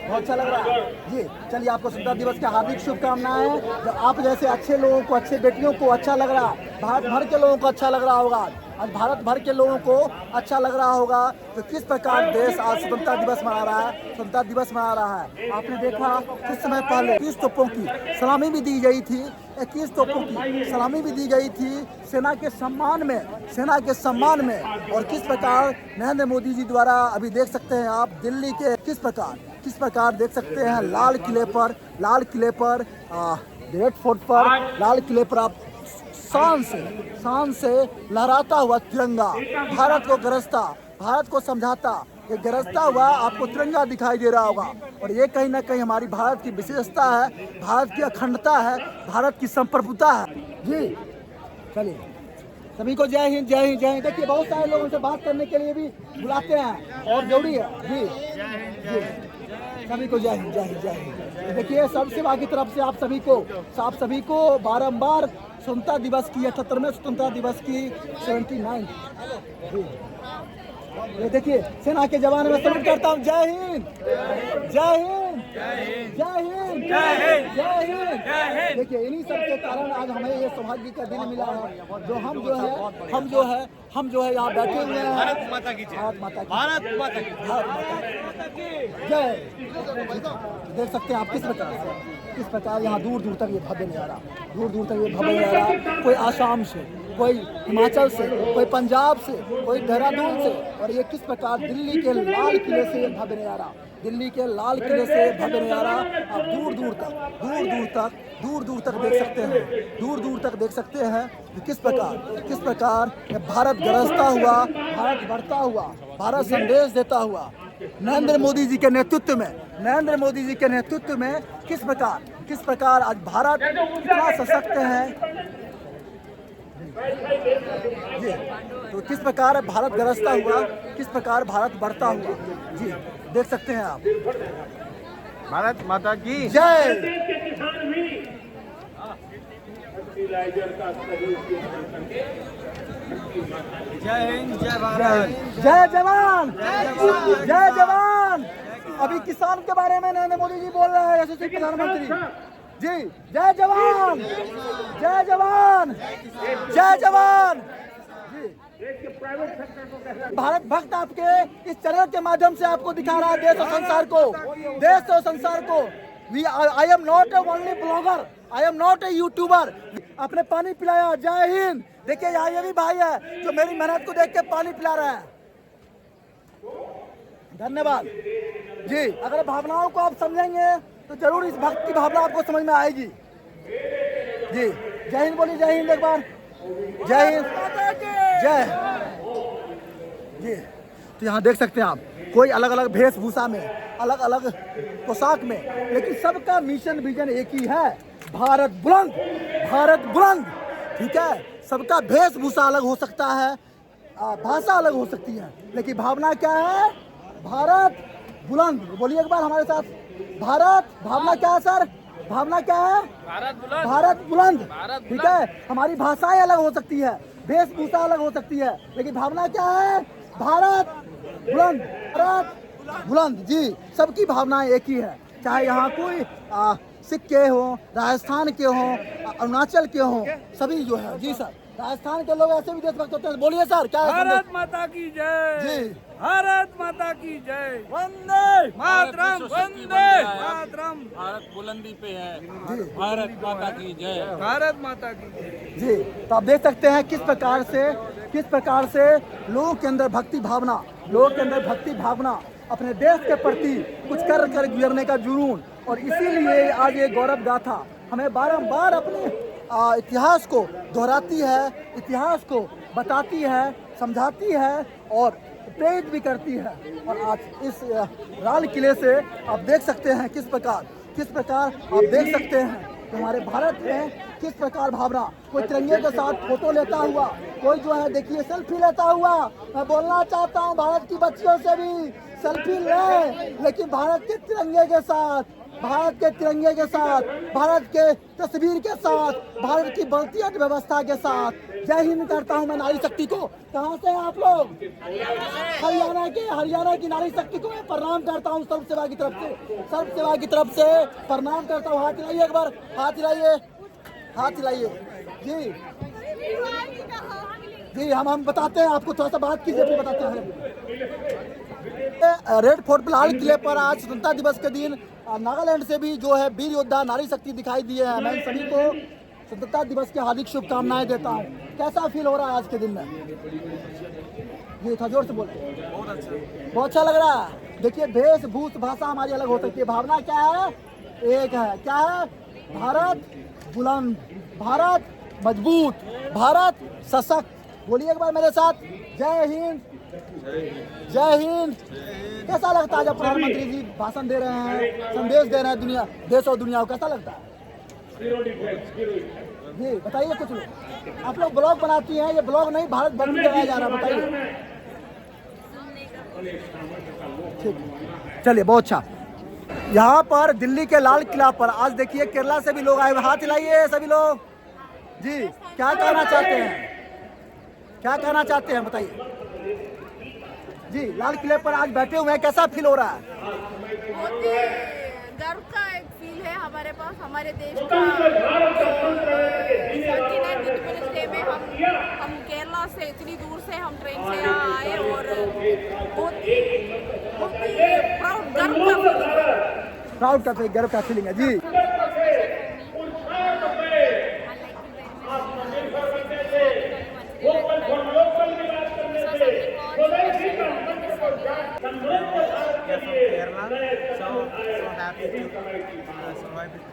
बहुत अच्छा लग रहा है। जी चलिए आपको स्वतंत्रता दिवस की हार्दिक शुभकामनाएं। जब आप जैसे अच्छे लोगों को, अच्छे बेटियों को अच्छा लग रहा है, भारत भर के लोगों को अच्छा लग रहा होगा, आज भारत भर के लोगों को अच्छा लग रहा होगा तो किस प्रकार देश आज स्वतंत्रता दिवस मना रहा है, स्वतंत्रता दिवस मना रहा है। आपने देखा कुछ समय पहले 21 तोपों की सलामी भी दी गई थी, 21 तोपों की सलामी भी दी गई थी सेना के सम्मान में। और किस प्रकार नरेंद्र मोदी जी द्वारा अभी देख सकते हैं आप दिल्ली के किस प्रकार देख सकते हैं लाल किले पर ग्रेट फोर्ट पर, लाल किले पर आप शान से लहराता हुआ तिरंगा, भारत को गरजता, भारत को समझाता, ये गरजता हुआ आपको तिरंगा दिखाई दे रहा होगा। और ये कहीं ना कहीं हमारी भारत की विशेषता है, भारत की अखंडता है, भारत की संप्रभुता है। जी चलिए सभी को जय हिंद, जय हिंद, जय हिंद। देखिए बहुत सारे लोग उनसे बात करने के लिए भी बुलाते हैं और जरूरी है। जी सभी को जय हिंद, जय हिंद, जय हिंद। देखिए सर्व सेवा की तरफ से आप सभी को बारंबार स्वतंत्रता दिवस की 78वें स्वतंत्रता दिवस की 79। ये देखिए सेना के जवान में सलूट करता हूँ। जय हिंद, जय हिंद, जय हिंद, जय हिंद। देखिए इन्हीं सब के कारण आज हमें ये सौभाग्य का दिन मिला है, जो हम जो है यहाँ बैठे हुए हैं। भारत माता की जय। देख सकते हैं आप किस प्रकार यहाँ दूर दूर तक ये भव्य नजारा, कोई आसाम से, कोई हिमाचल से, कोई पंजाब से, कोई देहरादून से। और ये किस प्रकार दिल्ली के लाल किले से भव्य नजारा, आप दूर दूर तक देख सकते हैं कि किस प्रकार ये भारत गरजता हुआ, भारत बढ़ता हुआ, भारत संदेश देता हुआ नरेंद्र मोदी जी के नेतृत्व में किस प्रकार आज भारत कितना सशक्त है। जी तो किस प्रकार भारत गरजता हुआ, किस प्रकार भारत बढ़ता हुआ। जी देख सकते हैं आप। भारत माता की जय। जय हिंद, जय भारत, जय जवान, जय जवान। अभी किसान के बारे में नरेंद्र मोदी जी बोल रहे हैं, यशस्वी प्रधानमंत्री। जी जय जवान, जय जवान, जय जवान। भारत भक्त आपके इस चैनल के माध्यम से आपको दिखा रहा है देश और संसार को, देश और संसार को। I am not A only blogger, I am not a YouTuber. आपने पानी पिलाया, जय हिंद। देखिए यहाँ ये भी भाई है जो मेरी मेहनत को देख के पानी पिला रहा है। धन्यवाद जी। अगर भावनाओं को आप समझेंगे तो जरूर इस भक्त की भावना आपको समझ में आएगी जी। जय हिंद बोलिए, जय हिंद एक बार, जय हिंद, जय जी। तो यहाँ देख सकते हैं आप, कोई अलग अलग वेशभूषा में, अलग अलग पोशाक में, लेकिन सबका मिशन विजन एक ही है, भारत बुलंद, भारत बुलंद। ठीक है, सबका वेशभूषा अलग हो सकता है, भाषा अलग हो सकती है, लेकिन भावना क्या है, भारत बुलंद। बोलिए एक बार हमारे साथ, भारत। भावना क्या है सर, भावना क्या है, भारत बुलंद, भारत बुलंद। ठीक है, हमारी भाषाएं अलग हो सकती है, वेशभूषा अलग हो सकती है, लेकिन भावना क्या है, भारत बुलंद, भारत बुलंद जी। सबकी भावनाएं एक ही है, चाहे यहाँ कोई सिख के हो, राजस्थान के हो, अरुणाचल के हो, सभी जो है जी सर। राजस्थान के लोग ऐसे भी देशभक्त होते हैं। बोलिए सर क्या है? भारत माता की जय जी, भारत माता की जय, वंदे मातरम, वंदे मातरम। भारत बुलंदी पे है, जी, भारत माता की जय, भारत माता की जी। तो आप देख सकते हैं किस प्रकार से लोगों के अंदर भक्ति भावना, लोगों के अंदर भक्ति भावना, अपने देश के प्रति कुछ कर गुजरने का जुनून। और इसीलिए आज ये गौरव गाथा हमें बारंबार अपने इतिहास को दोहराती है, इतिहास को बताती है, समझाती है और प्रेरित भी करती है। और आज इस लाल किले से आप देख सकते हैं किस प्रकार आप देख सकते हैं कि हमारे भारत में किस प्रकार भावना, कोई तिरंगे के साथ फोटो लेता हुआ, कोई जो है देखिए सेल्फी लेता हुआ। मैं बोलना चाहता हूँ भारत की बच्चियों से भी सेल्फी ले, लेकिन भारत के तिरंगे के साथ, भारत के तिरंगे के साथ, भारत के तस्वीर के साथ, भारत की बढ़ती अर्थव्यवस्था के साथ जय हिंद करता हूं मैं नारी शक्ति को। कहां से हैं आप लोग? हरियाणा की नारी शक्ति को मैं प्रणाम करता हूं सर्व सेवा की तरफ से प्रणाम करता हूं। हाथ हिलाइए एक बार, हाथ हिलाइए जी जी। हम बताते हैं आपको, थोड़ा सा बात कीजिए फिर बताते हैं। रेड फोर्ट लाल किले पर आज स्वतंत्रता दिवस के दिन नागालैंड से भी जो है वीर योद्धा नारी शक्ति दिखाई दिए हैं। मैं सभी को स्वतंत्रता दिवस की हार्दिक शुभकामनाएं देता हूं। कैसा फील हो रहा है आज के दिन में? जी थोड़ा जोर से बोलिए। बहुत अच्छा लग रहा है। देखिए वेशभूषा भाषा हमारी अलग हो सकती है, भावना क्या है, एक है। क्या है? भारत बुलंद, भारत मजबूत, भारत सशक्त। बोलिए एक बार मेरे साथ, जय हिंद, जय हिंद। कैसा लगता है जब प्रधानमंत्री जी भाषण दे रहे हैं, संदेश दे रहे हैं दुनिया, देश और दुनिया को, कैसा लगता है जी? बताइए कुछ लोग। आप लोग ब्लॉग बनाती हैं, ये ब्लॉग नहीं भारत भर में चलाया जा रहा है, बताइए। ठीक, चलिए बहुत अच्छा। यहाँ पर दिल्ली के लाल किला पर आज देखिए केरला से भी लोग आए हुए। हाथ हिलाइए सभी लोग जी। क्या कहना चाहते हैं, क्या कहना चाहते हैं बताइए जी। लाल किले पर आज बैठे हुए हैं, कैसा फील हो रहा है? बहुत ही गर्व का एक फील है हमारे पास, हमारे देश का। 39 इंडिपेंडेंस डे में हम केरला से इतनी दूर से हम ट्रेन से यहाँ आए और बहुत ही गर्व का फीलिंग है जी।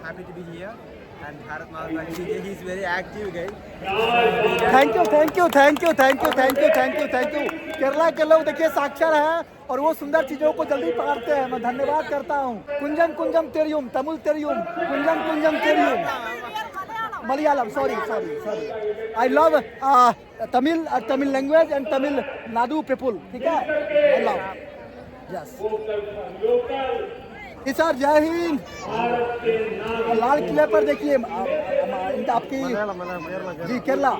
happy to be here and Bharat Mata Ki Jai. He is very active guy. Thank you. Kerala के लोग देखिए साक्षर हैं और वो सुंदर चीजों को जल्दी पकड़ते हैं। मैं धन्यवाद करता हूँ। कुंजम तेरियुम, तमिल तेरियुम, कुंजम तेरियुम, Malayalam, sorry. I love Tamil language and Tamil Nadu people. ठीक है, आई लव, यस सर। जय हिंद। लाल किले पर देखिए आपकी जी केरला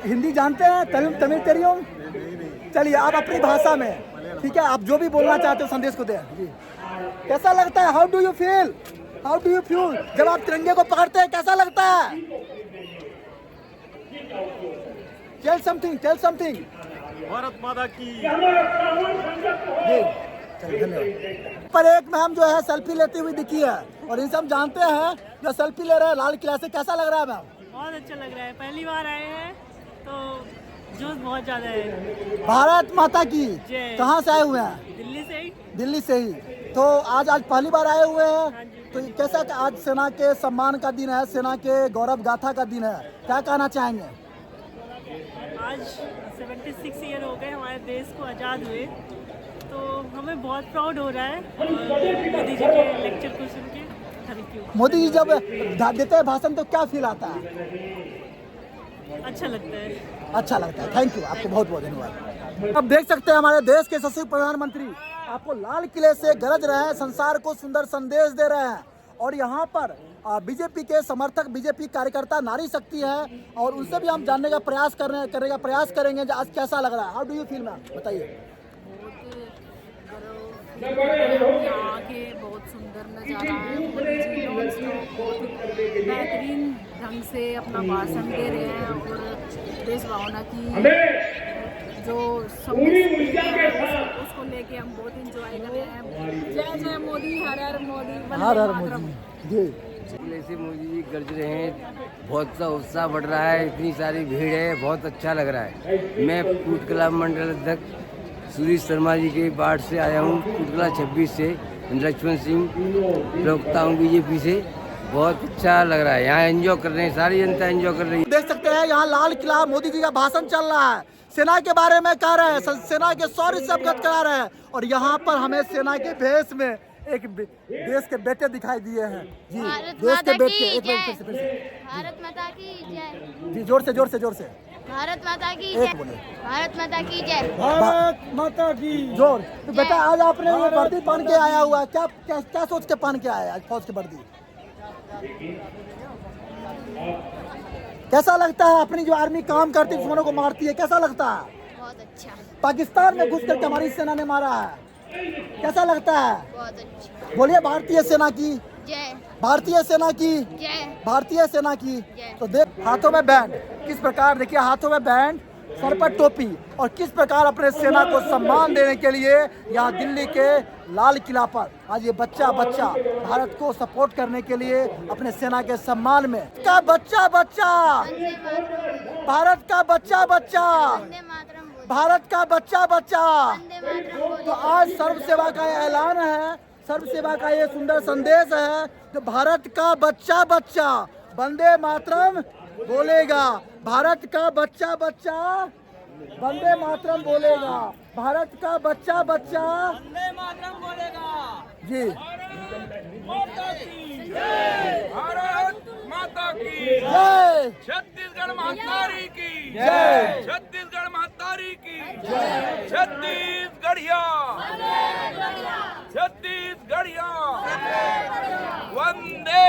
हिंदी जानते हैं, तमिल तेरियुम। चलिए आप अपनी भाषा में, ठीक है, आप जो भी बोलना चाहते हो संदेश को दें जी। कैसा लगता है? How do you feel? How do you feel जब आप तिरंगे को पकड़ते हैं, कैसा लगता है? Tell something. भारत माता की। धन्यवाद। पर एक मैम जो है सेल्फी लेती हुई दिखी है, और इनसे हम जानते हैं जो सेल्फी ले रहे हैं लाल किला से, कैसा लग रहा है मैम? बहुत अच्छा लग रहा है, पहली बार आए हैं तो जोश बहुत ज्यादा है। भारत माता की। कहाँ से आए हुए हैं? दिल्ली से ही। तो आज पहली बार आए हुए हैं, तो कैसा आज सेना के सम्मान का दिन है, सेना के गौरव गाथा का दिन है, क्या कहना चाहेंगे? आज 76 ईयर हो गए हमारे देश को आज़ाद हुए, तो हमें बहुत प्राउड हो रहा है मोदी जी के लेक्चर को सुन के। Thank you. मोदी जी जब देते हैं भाषण तो क्या फील आता है? अच्छा लगता है। थैंक यू, आपको बहुत बहुत धन्यवाद। अब देख सकते हैं हमारे देश के यशस्वी प्रधानमंत्री आपको लाल किले से गरज रहे हैं, संसार को सुंदर संदेश दे रहे हैं। और यहाँ पर बीजेपी के समर्थक, बीजेपी कार्यकर्ता नारी शक्ति है, और उनसे भी हम जानने का प्रयास करेंगे आज कैसा लग रहा है। How do you feel ma'am, बताइए। यहाँ के बहुत सुंदर नज़ारा है। मोदी जी बहुत बेहतरीन ढंग से अपना भाषण दे रहे हैं, और देश भावना की जो उसको लेके हम बहुत इंजॉय कर रहे हैं। जय मोदी, हर हर मोदी, हर मोदी जी। ऐसे मोदी जी गरज रहे हैं, बहुत सा उत्साह बढ़ रहा है, इतनी सारी भीड़ है, बहुत अच्छा लग रहा है। मैं कूटकला मंडल अध्यक्ष सुरेश शर्मा जी के वार्ड से आया हूँ, कूटकला 26 से। लक्ष्मण सिंह प्रवक्ता हूँ बीजेपी से। बहुत अच्छा लग रहा है, यहाँ एंजॉय कर रहे हैं, सारी जनता एंजॉय कर रही है। देख सकते हैं यहाँ लाल किला मोदी जी का भाषण चल रहा है, सेना के बारे में कह रहे हैं, सेना के शौर्य से अवगत करा रहे हैं, और यहाँ पर हमें सेना के भेष में एक देश के बेटे दिखाई दिए हैं जी। देश के बेटे, एक बार फिर से। भारत माता की जय। जी, जोर से। भारत माता की जय। भारत माता की जय। भारत माता की जोर। तो बेटा आज आपने ये वर्दी पहन के आया हुआ है, क्या सोच के पहन के आया आज फौज की वर्दी? कैसा लगता है? अपनी जो आर्मी काम करती है, दुश्मनों को मारती है, कैसा लगता है? बहुत अच्छा। पाकिस्तान में घुस करके हमारी सेना ने मारा है, कैसा लगता है? बहुत अच्छा। बोलिए भारतीय सेना की जय। भारतीय सेना की जय। भारतीय सेना की। तो देख हाथों में बैंड, किस प्रकार, देखिए हाथों में बैंड, सर पर टोपी, और किस प्रकार अपने सेना को सम्मान देने के लिए यहाँ दिल्ली के लाल किला पर आज ये बच्चा भारत को सपोर्ट करने के लिए अपने सेना के सम्मान में का बच्चा भारत का बच्चा भारत का बच्चा। तो आज सर्व सेवा का ये ऐलान है, सर्व सेवा का ये सुंदर संदेश है, जो भारत का बच्चा वंदे मातरम बोलेगा, भारत का बच्चा वंदे मातरम बोलेगा, भारत का बच्चा वंदे मातरम बोलेगा जी। भारत माता की जय। छत्तीसगढ़ महातारी की जय। छत्तीसगढ़ महातारी की जय। छत्तीसगढ़िया वंदे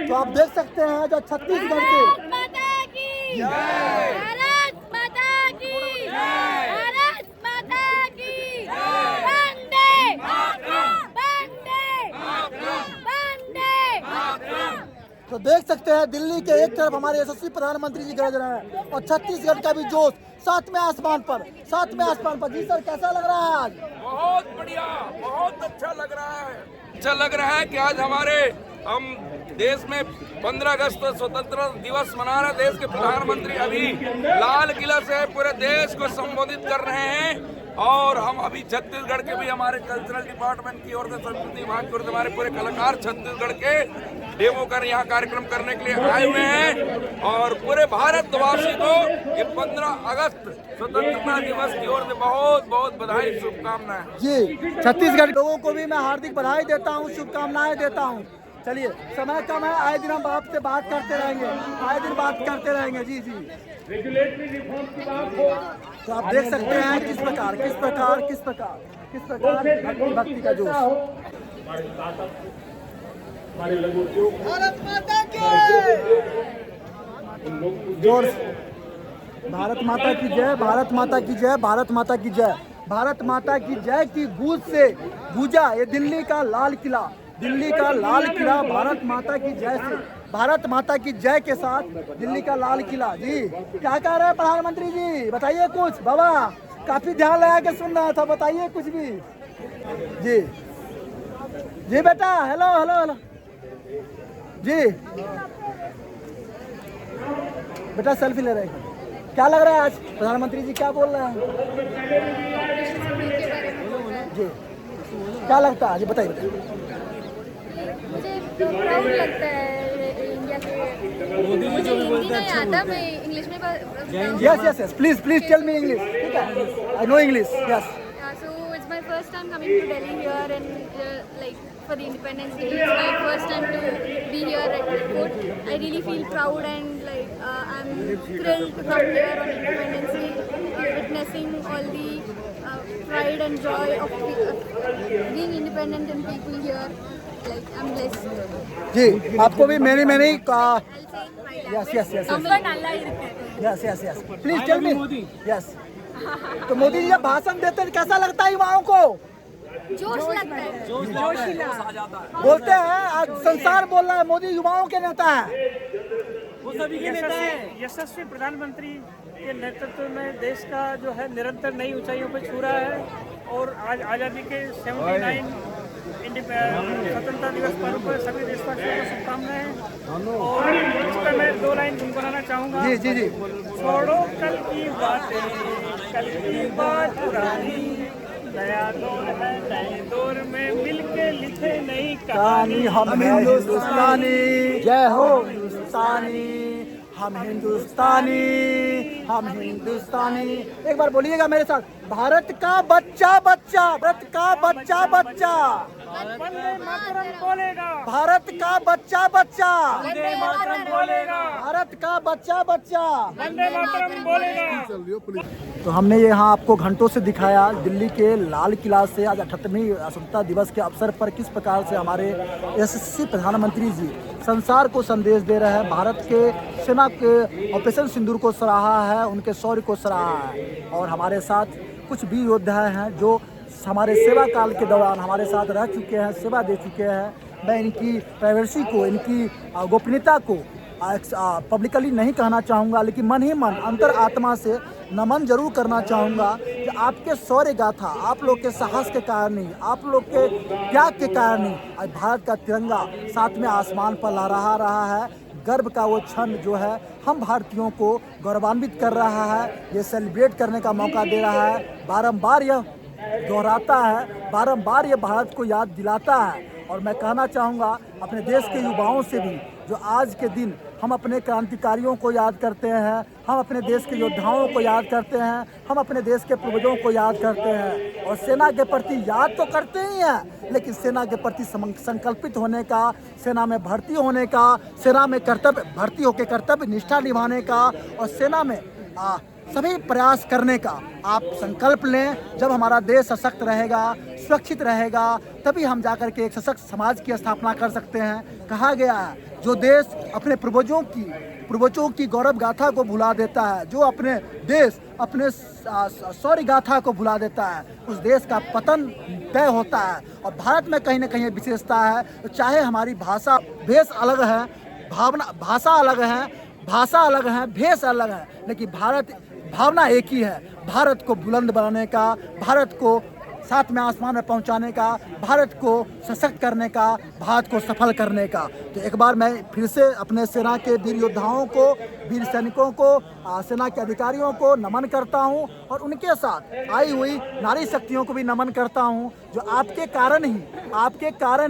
तो आप देख सकते हैं जो छत्तीसगढ़ के भारत माता की तो देख सकते हैं दिल्ली के एक तरफ हमारे यशस्वी प्रधानमंत्री जी गरज रहे हैं, और छत्तीसगढ़ का भी जोश सातवें आसमान पर। जी सर, कैसा लग रहा है आज? बहुत बढ़िया, बहुत अच्छा लग रहा है। अच्छा लग रहा है कि आज हम देश में 15 अगस्त स्वतंत्रता दिवस मना रहे। देश के प्रधानमंत्री अभी लाल किला से पूरे देश को संबोधित कर रहे हैं, और हम अभी छत्तीसगढ़ के भी हमारे कल्चरल डिपार्टमेंट की ओर से, संस्कृति विभाग की ओर से हमारे पूरे कलाकार छत्तीसगढ़ के डेमो कर यहाँ कार्यक्रम करने के लिए आए हुए हैं, और पूरे भारतवासी को ये 15 अगस्त स्वतंत्रता दिवस की ओर से बहुत बहुत बधाई, शुभकामनाएं जी। छत्तीसगढ़ लोगों को भी मैं हार्दिक बधाई देता हूँ, शुभकामनाएं देता हूँ। चलिए, समय कम है, आए दिन हम आपसे बात करते रहेंगे, जी। तो आप देख सकते हैं किस प्रकार भक्ति का जोश। भारत माता की जोर से भारत माता की जय, भारत माता की जय, भारत माता की जय। भारत माता की जय की गूंज से गूंजा ये दिल्ली का लाल किला। दिल्ली का लाल किला भारत माता की जय से, भारत माता की जय के साथ दिल्ली का लाल किला। जी क्या कह रहे हैं प्रधानमंत्री जी, बताइए कुछ। बाबा काफी ध्यान लगा के सुन रहा था, बताइए कुछ भी। जी जी बेटा, हेलो हेलो हेलो जी। बेटा सेल्फी ले रहे हैं, क्या लग रहा है आज प्रधानमंत्री जी क्या बोल रहे हैं जी, क्या लगता है जी, बताइए बताइए। मुझे प्राउड लगता है इंडिया के। मुझे हिंदी नहीं आता, मैं इंग्लिश में yes yes yes, please please tell me English. ठीक है, I know English. Yes, so it's my first time coming to Delhi here and like for the Independence Day. It's my first time to be here at the airport. I really feel proud and like I'm thrilled to come here on Independence Day, witnessing all the pride and joy of being independent and people here. Like I'm blessed. जी आपको भी मैंने I'll say my yes yes yes number nalla irukke. Yes yes yes, please tell me. Yes, तो मोदी जी जब भाषण देते हैं कैसा लगता है युवाओं को? जोश लगता है, जोशीला बोलते हैं आज संसार बोल रहा है मोदी युवाओं के नेता है। वो सभी के नेता हैं। यशस्वी प्रधानमंत्री के नेतृत्व में देश का जो है निरंतर नई ऊंचाइयों पर छू रहा है और आज आज़ादी के 79 स्वतंत्रता दिवस पर्व पर सभी देशवासियों को शुभकामनाएं। और इस पर मैं 2 लाइन गुनगुनाना चाहूँगा। जी जी जी। छोड़ो कल की बातें, कल की बात पुरानी, नया दौर है, नए दौर में मिलके लिखे नई कहानी। हम हिंदुस्तानी, जय हो हिंदुस्तानी, हम हिंदुस्तानी, हम हिंदुस्तानी। एक बार बोलिएगा मेरे साथ, भारत का बच्चा बच्चा, भारत का बच्चा बच्चा, वंदे मातरम बोलेगा, भारत का बच्चा बच्चा, वंदे मातरम बोलेगा, भारत का बच्चा बच्चा, वंदे मातरम बोलेगा। तो हमने यहाँ आपको घंटों से दिखाया दिल्ली के लाल किला से आज 78वें स्वतंत्रता दिवस के अवसर पर किस प्रकार से हमारे यशस्वी प्रधानमंत्री जी संसार को संदेश दे रहे हैं। भारत के सेना के ऑपरेशन सिंदूर को सराहा है, उनके शौर्य को सराहा है। और हमारे साथ कुछ भी योद्धा हैं जो हमारे सेवा काल के दौरान हमारे साथ रह चुके हैं, सेवा दे चुके हैं। मैं इनकी प्राइवेसी को, इनकी गोपनीयता को पब्लिकली नहीं कहना चाहूँगा, लेकिन मन ही मन अंतर आत्मा से नमन जरूर करना चाहूँगा कि आपके शौर्य गाथा, आप लोग के साहस के कारण ही, आप लोग के त्याग के कारण ही आज भारत का तिरंगा 7वें आसमान पर लहरा रहा है। गर्व का वो क्षण जो है हम भारतीयों को गौरवान्वित कर रहा है, ये सेलिब्रेट करने का मौका दे रहा है। बारंबार यह दोहराता है, बारंबार ये भारत को याद दिलाता है। और मैं कहना चाहूँगा अपने देश के युवाओं से भी, जो आज के दिन हम अपने क्रांतिकारियों को याद करते हैं, हम अपने देश के योद्धाओं को याद करते हैं, हम अपने देश के पूर्वजों को याद करते हैं और सेना के प्रति याद तो करते ही हैं, लेकिन सेना के प्रति संकल्पित होने का, सेना में भर्ती होने का, सेना में कर्तव्य भर्ती होकर कर्तव्य निष्ठा निभाने का और सेना में सभी प्रयास करने का आप संकल्प लें। जब हमारा देश सशक्त रहेगा, सुरक्षित रहेगा, तभी हम जाकर के एक सशक्त समाज की स्थापना कर सकते हैं। कहा गया है जो देश अपने पूर्वजों की गौरव गाथा को भुला देता है, जो अपने देश अपने शौर्य गाथा को भुला देता है, उस देश का पतन तय होता है। और भारत में कहीं ना कहीं विशेषता है, तो चाहे हमारी भाषा भेष अलग है, भाषा अलग है, भाषा अलग है, भेष अलग है, लेकिन भावना एक ही है, भारत को बुलंद बनाने का, भारत को 7वें आसमान में पहुंचाने का, भारत को सशक्त करने का, भारत को सफल करने का। तो एक बार मैं फिर से अपने सेना के वीर योद्धाओं को, वीर सैनिकों को, सेना के अधिकारियों को नमन करता हूं और उनके साथ आई हुई नारी शक्तियों को भी नमन करता हूं, जो आपके कारण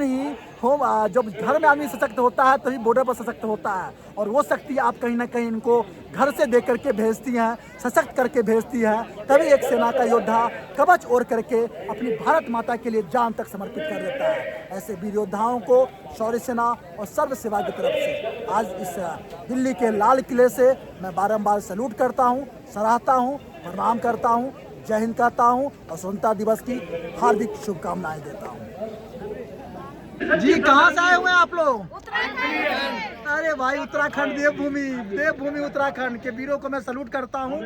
ही जब घर में आदमी सशक्त होता है तभी बॉर्डर पर सशक्त होता है। और वो शक्ति आप कहीं ना कहीं इनको घर से दे करके भेजती हैं, सशक्त करके भेजती हैं, तभी एक सेना का योद्धा कवच ओढ़ करके अपनी भारत माता के लिए जान तक समर्पित कर देता है। ऐसे वीर योद्धाओं को शौर्य सेना और सर्व सेवा की तरफ से आज इस दिल्ली के लाल किले से मैं बारंबार सैल्यूट करता हूँ, सराहता हूँ, प्रणाम करता हूँ, जय हिंद कहता हूँ और स्वतंत्रता दिवस की हार्दिक शुभकामनाएं देता हूँ। जी कहाँ से आए हुए हैं आप लोग? अरे भाई उत्तराखंड देवभूमि उत्तराखंड के वीरों को मैं सलूट करता हूँ।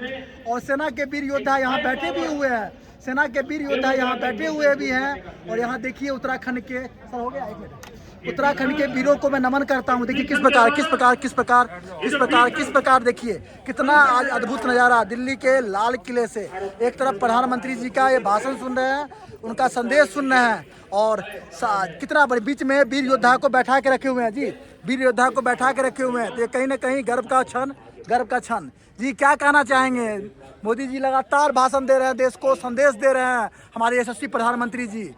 और सेना के वीर योद्धा यहाँ बैठे भी हुए हैं, सेना के वीर योद्धा यहाँ बैठे हुए भी हैं। और यहाँ देखिए उत्तराखंड के सर हो गया एक मिनट, उत्तराखंड के वीरों को मैं नमन करता हूँ। देखिए किस प्रकार देखिए कितना आज अद्भुत नज़ारा दिल्ली के लाल किले से। एक तरफ प्रधानमंत्री जी का ये भाषण सुन रहे हैं, उनका संदेश सुन रहे हैं, और कितना बड़े बीच में वीर योद्धा को बैठा के रखे हुए हैं जी, वीर योद्धा को बैठा के रखे हुए हैं। तो ये कहीं ना कहीं गर्व का क्षण जी। क्या कहना चाहेंगे? मोदी जी लगातार भाषण दे रहे हैं, देश को संदेश दे रहे हैं, हमारे यशस्वी प्रधानमंत्री जी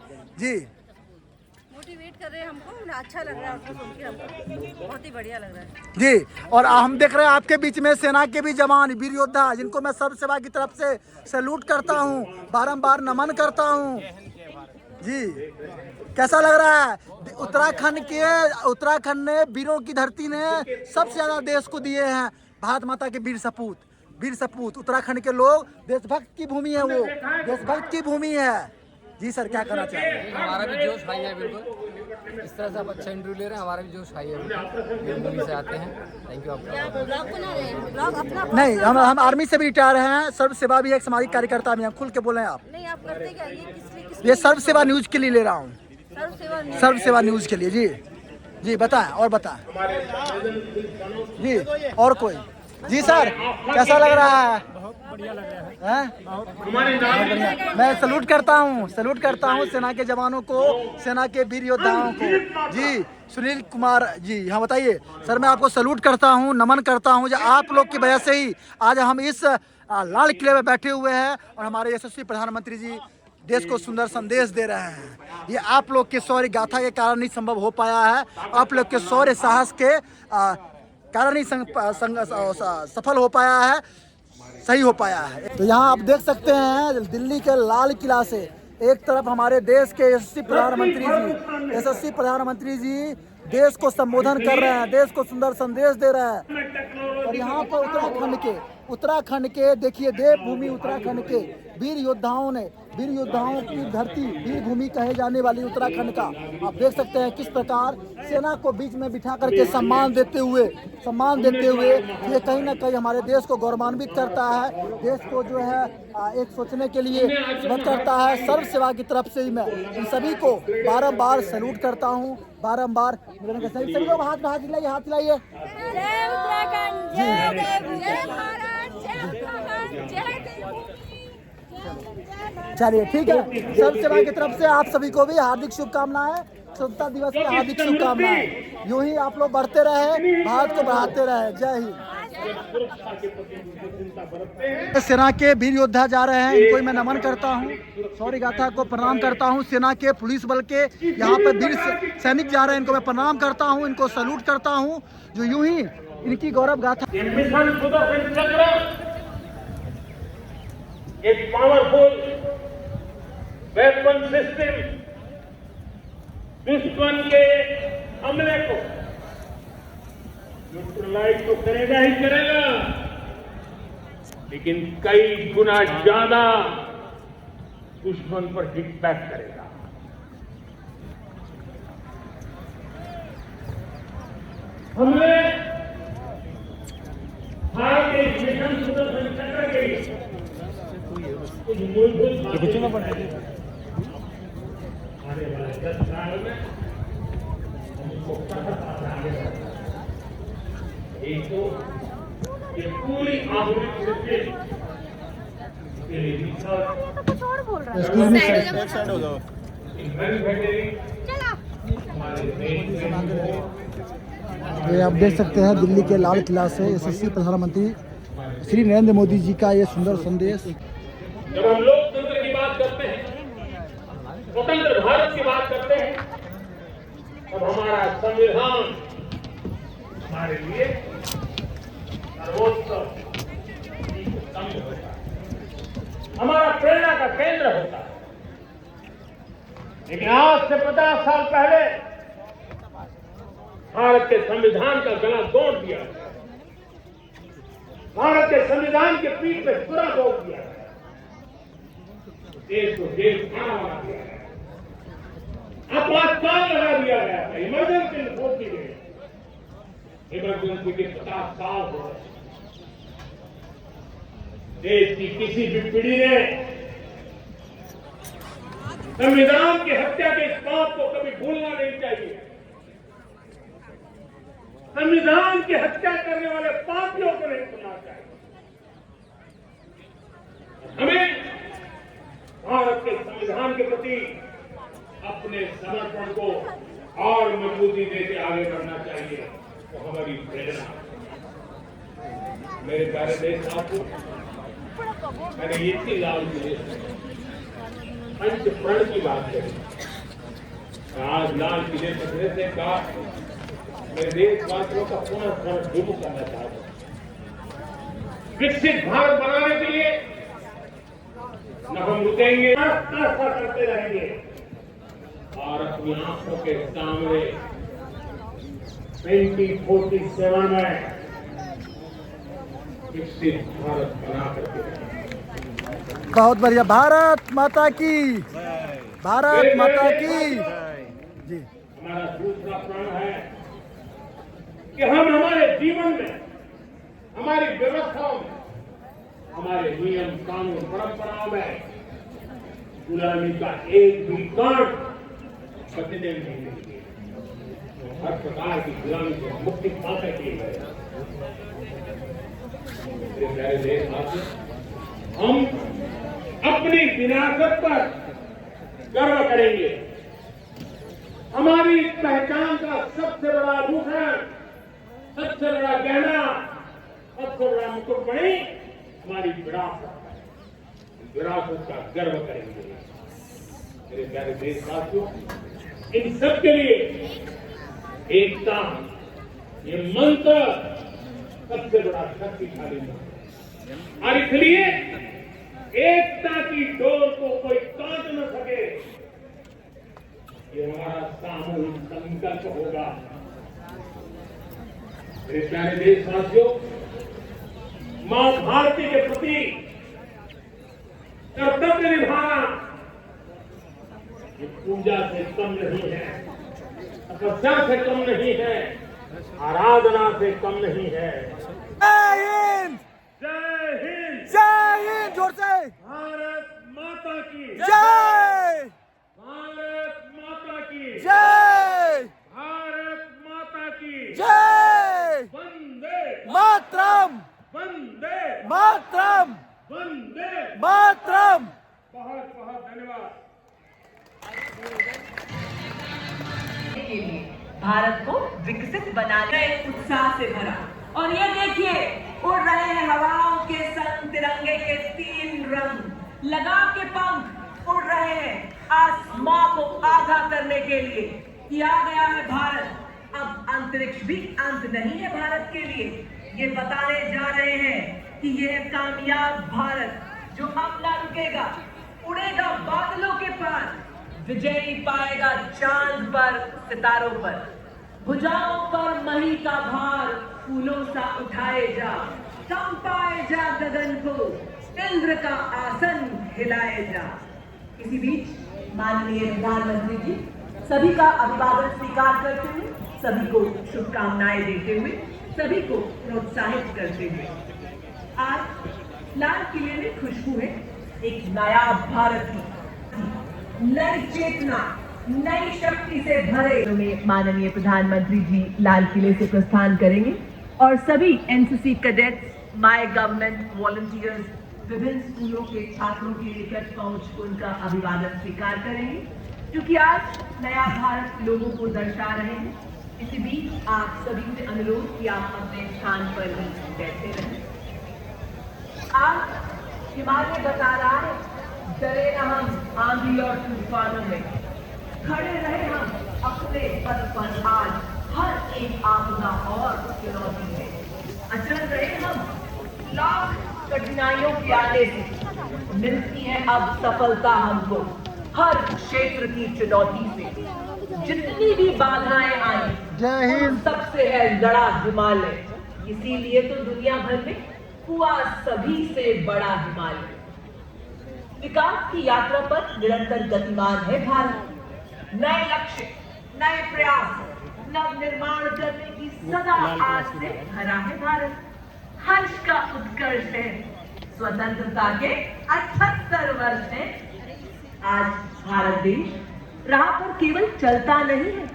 मोटिवेट कर रहे हैं हमको। अच्छा लग रहा है उनको सुन के, हमको बहुत ही बढ़िया लग रहा है जी। और हम देख रहे हैं आपके बीच में सेना के भी जवान वीर योद्धा, जिनको मैं सब सेवा की तरफ से सैल्यूट करता हूं, बारंबार नमन करता हूं जी। कैसा लग रहा है? उत्तराखंड ने वीरों की धरती ने सबसे ज्यादा देश को दिए हैं भारत माता के वीर सपूत। उत्तराखंड के लोग देशभक्त की भूमि है, वो देशभक्त की भूमि है जी। सर क्या कहना चाहेंगे? हमारा भी जोश हाई है, बिल्कुल इस तरह से आप अच्छा इंटरव्यू ले रहे हैं, हमारा भी जोश हाई है। भूमि से आते हैं। थैंक यू आपका। नहीं, हम आर्मी से भी रिटायर हैं, सर्व सेवा भी एक सामाजिक कार्यकर्ता भी हैं। खुल के बोले आप। नहीं, आप करते क्या? ये सर्व सेवा न्यूज के लिए ले रहा हूँ, सर्व सेवा न्यूज के लिए जी। बताएं और बताएं जी। और कोई जी? सर कैसा लग रहा है? बहुत बढ़िया लग रहा है। बढ़िया। मैं सलूट करता हूँ सेना के जवानों को, सेना के वीर योद्धाओं को जी। सुनील कुमार जी, हाँ बताइए। सर मैं आपको सलूट करता हूँ, नमन करता हूँ। जो आप लोग की वजह से ही आज हम इस लाल किले में बैठे हुए हैं, और हमारे यशस्वी प्रधानमंत्री जी देश को सुंदर संदेश दे रहे हैं। ये आप लोग के शौर्य गाथा के कारण ही संभव हो पाया है, आप लोग के शौर्य साहस के कारण ही सफल हो पाया है, सही हो पाया है। तो यहाँ आप देख सकते हैं दिल्ली के लाल किला से एक तरफ हमारे देश के यशस्वी प्रधानमंत्री जी देश को संबोधन कर रहे हैं, देश को सुंदर संदेश दे रहे हैं। और यहाँ पर उत्तराखंड के देखिए देवभूमि उत्तराखंड के वीर योद्धाओं की धरती, वीर भूमि कहे जाने वाली उत्तराखंड का आप देख सकते हैं किस प्रकार सेना को बीच में बिठा करके सम्मान देते हुए ये कहीं ना कहीं हमारे देश को गौरवान्वित करता है। देश को जो है एक सोचने के लिए मदद करता है। सर्व सेवा की तरफ से ही मैं इन सभी को बारंबार सैल्यूट करता हूँ, बारंबार सभी लोग हाथ हिलाइए। जय उत्तराखंड, जय देव, जय भारत, जय उत्तराखंड, जय देव। चलिए ठीक है। सर्व सेवा की तरफ से आप सभी को भी हार्दिक शुभकामनाएं, स्वतंत्रता दिवस की हार्दिक शुभकामनाएं। यूं ही आप लोग बढ़ते रहे, भारत को बढ़ाते रहे। जय हिंद। सेना के वीर योद्धा जा रहे हैं, इनको मैं नमन करता हूं, शौर्य गाथा को प्रणाम करता हूं। सेना के पुलिस बल के यहाँ पे वीर सैनिक जा रहे हैं, इनको मैं प्रणाम करता हूं, इनको सैल्यूट करता हूं, जो यूं ही इनकी गौरव गाथा। एक पावरफुल वेपन सिस्टम दुश्मन के हमले को न्यूट्रलाइज तो करेगा ही करेगा, लेकिन कई गुना ज्यादा दुश्मन पर हिट बैक करेगा। हमने भारत के मिशन सुदर्शन चक्र के लिए कुछ ना पड़ता है। आने वाले 10 साल में हमको आगे एक तो ये पूरी आधुनिक सिस्टम के लिए कुछ और बोल रहा है। साइड हो जाओ। ये आप देख सकते हैं दिल्ली के लाल किला से यशस्वी प्रधानमंत्री श्री नरेंद्र मोदी जी का ये सुंदर संदेश। जब हम लोकतंत्र की बात करते हैं, स्वतंत्र भारत की बात करते हैं, तब हमारा संविधान हमारे लिए सर्वोच्च होता है, हमारा प्रेरणा का केंद्र होता है। लेकिन आज से 50 साल पहले भारत के संविधान का गला तोड़ दिया गया, भारत के संविधान के पीठ पे पूरा तोड़ दिया गया, देश को देश खाना बना दिया गया। आपातकाल लगा दिया गया था, इमरजेंसी रिपोर्ट दी गई। इमरजेंसी के 50 साल हो गए। देश की किसी भी पीढ़ी ने संविधान की हत्या के इस पाप को कभी भूलना नहीं चाहिए। संविधान की हत्या करने वाले पापियों को नहीं भूलना चाहिए। हमें भारत के संविधान के प्रति अपने समर्पण को और मजबूती देके आगे बढ़ना चाहिए। तो हमारी प्रेरणा, मेरे प्यारे देशवासियों, मैंने इतनी लाल किले पंच प्रण की बात करी। आज लाल किले पकड़ने से कहा मैं देशवासियों का पुनः स्मरण जरूर करना चाहता हूं। विकसित भारत बनाने के लिए न हम रुकेंगे, करते रहेंगे और अपनी आंखों के सामने 2047 में विकसित भारत बना करके। बहुत बढ़िया। भारत माता की, भारत माता की जी। हमारा दूसरा प्रण है कि हम हमारे जीवन में, हमारी व्यवस्थाओं में, हमारे नियम कानून परंपराओं में गुलामी का एक भी कण बचने नहीं देंगे। हर प्रकार की गुलामी से मुक्ति पा सके। मेरे प्यारे देशवासियों, हम अपनी विरासत पर गर्व करेंगे। हमारी पहचान का सबसे बड़ा आभूषण, सबसे बड़ा गहना, सबसे बड़ा मुकुटमणि हमारी विरासत का गर्व करेंगे। मेरे प्यारे देशवासियों, इन सब के लिए एकता, ये मंत्र सबसे बड़ा शक्तिशाली मंत्र। और इसलिए एकता की डोर को कोई काट न सके, ये हमारा सामूहिक संकल्प होगा। मेरे प्यारे देशवासियों, मां भारती के प्रति कर्तव्य निभाना ये पूजा से कम नहीं है, तपस्या से कम नहीं है, आराधना से कम नहीं है। जय हिंद, जय हिंद, जय हिंद। जोर से भारत माता की जय, भारत माता की जय, भारत माता की जय। वंदे मातरम, वंदे मातरम, वंदे मातरम। बहुत बहुत धन्यवाद। भारत को विकसित बनाने उत्साह से भरा। और ये देखिए, उड़ रहे हैं हवाओं के संग तिरंगे के 3 रंग, लगा के पंख उड़ रहे हैं आसमां को आधा करने के लिए। किया गया है भारत। अब अंतरिक्ष भी अंत नहीं है भारत के लिए। ये बताने जा रहे हैं कि ये है कामयाब भारत जो अब ना रुकेगा, उड़ेगा बादलों के पार, विजयी पाएगा चांद पर, सितारों पर। भुजाओं पर मही का भार फूलों सा उठाए जा, कंपाए जा गगन को, इंद्र का आसन हिलाए जा। इसी बीच माननीय प्रधानमंत्री जी सभी का अभिवादन स्वीकार करते हुए, सभी को शुभकामनाएं देते हुए, सभी को प्रोत्साहित करते हुए, आज लाल किले में खुशबू है एक नया भारत की, नई चेतना, नई शक्ति से भरे में माननीय प्रधानमंत्री जी लाल किले से प्रस्थान करेंगे और सभी NCC cadets, my government volunteers, विभिन्न स्कूलों के छात्रों के निकट पहुंच उनका अभिवादन स्वीकार करेंगे, क्योंकि आज नया भारत लोगों को दर्शा रहे हैं। इसी बीच आप सभी से अनुरोध कि आप अपने स्थान पर ही बैठे रहें। आज हिमालय बता रहा है, डरे न हम आंधी और तूफानों में, खड़े रहे हम अपने पथ पर आज हर एक आपदा और चुनौती में। अचल रहे हम लाख कठिनाइयों के आने से, मिलती है अब सफलता हमको हर क्षेत्र की चुनौती से। जितनी भी बाधाएं आई, जय हिंद, सबसे है लड़ा हिमालय। इसीलिए तो दुनिया भर में हुआ सभी से बड़ा हिमालय। विकास की यात्रा पर निरंतर गतिमान है भारत। नए लक्ष्य, नए प्रयास, नव निर्माण करने की सदा आज से भरा है भारत। हर्ष का उत्कर्ष है, स्वतंत्रता के 78 वर्ष है। आज भारत देश राह पर केवल चलता नहीं है,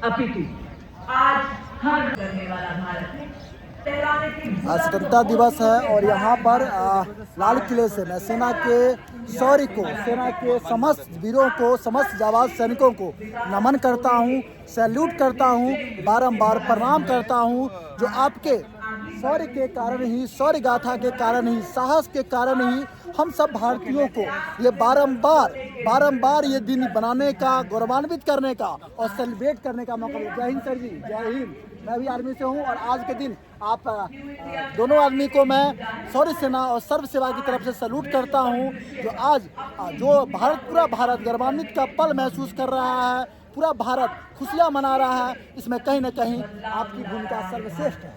अपितु आज हर करने वाला भारत है। आज स्वतंत्रता दिवस है और यहाँ पर लाल किले से मैं सेना के शौर्य को, सेना के समस्त वीरों को, समस्त जाबाज सैनिकों को नमन करता हूँ, सैल्यूट करता हूँ, बारंबार प्रणाम करता हूँ। जो आपके शौर्य के कारण ही, शौर्य गाथा के कारण ही, साहस के कारण ही हम सब भारतीयों को ये बारंबार ये दिन बनाने का, गौरवान्वित करने का और सेलिब्रेट करने का मौका मिला। जय हिंद सर जी, जय हिंद। मैं भी आर्मी से हूँ और आज के दिन आप दोनों आदमी को मैं शौर्य सेना और सर्व सेवा की तरफ से सैल्यूट करता हूँ। जो आज जो पूरा भारत गौरवान्वित का पल महसूस कर रहा है, पूरा भारत खुशियाँ मना रहा है, इसमें कहीं ना कहीं आपकी भूमिका सर्वश्रेष्ठ है।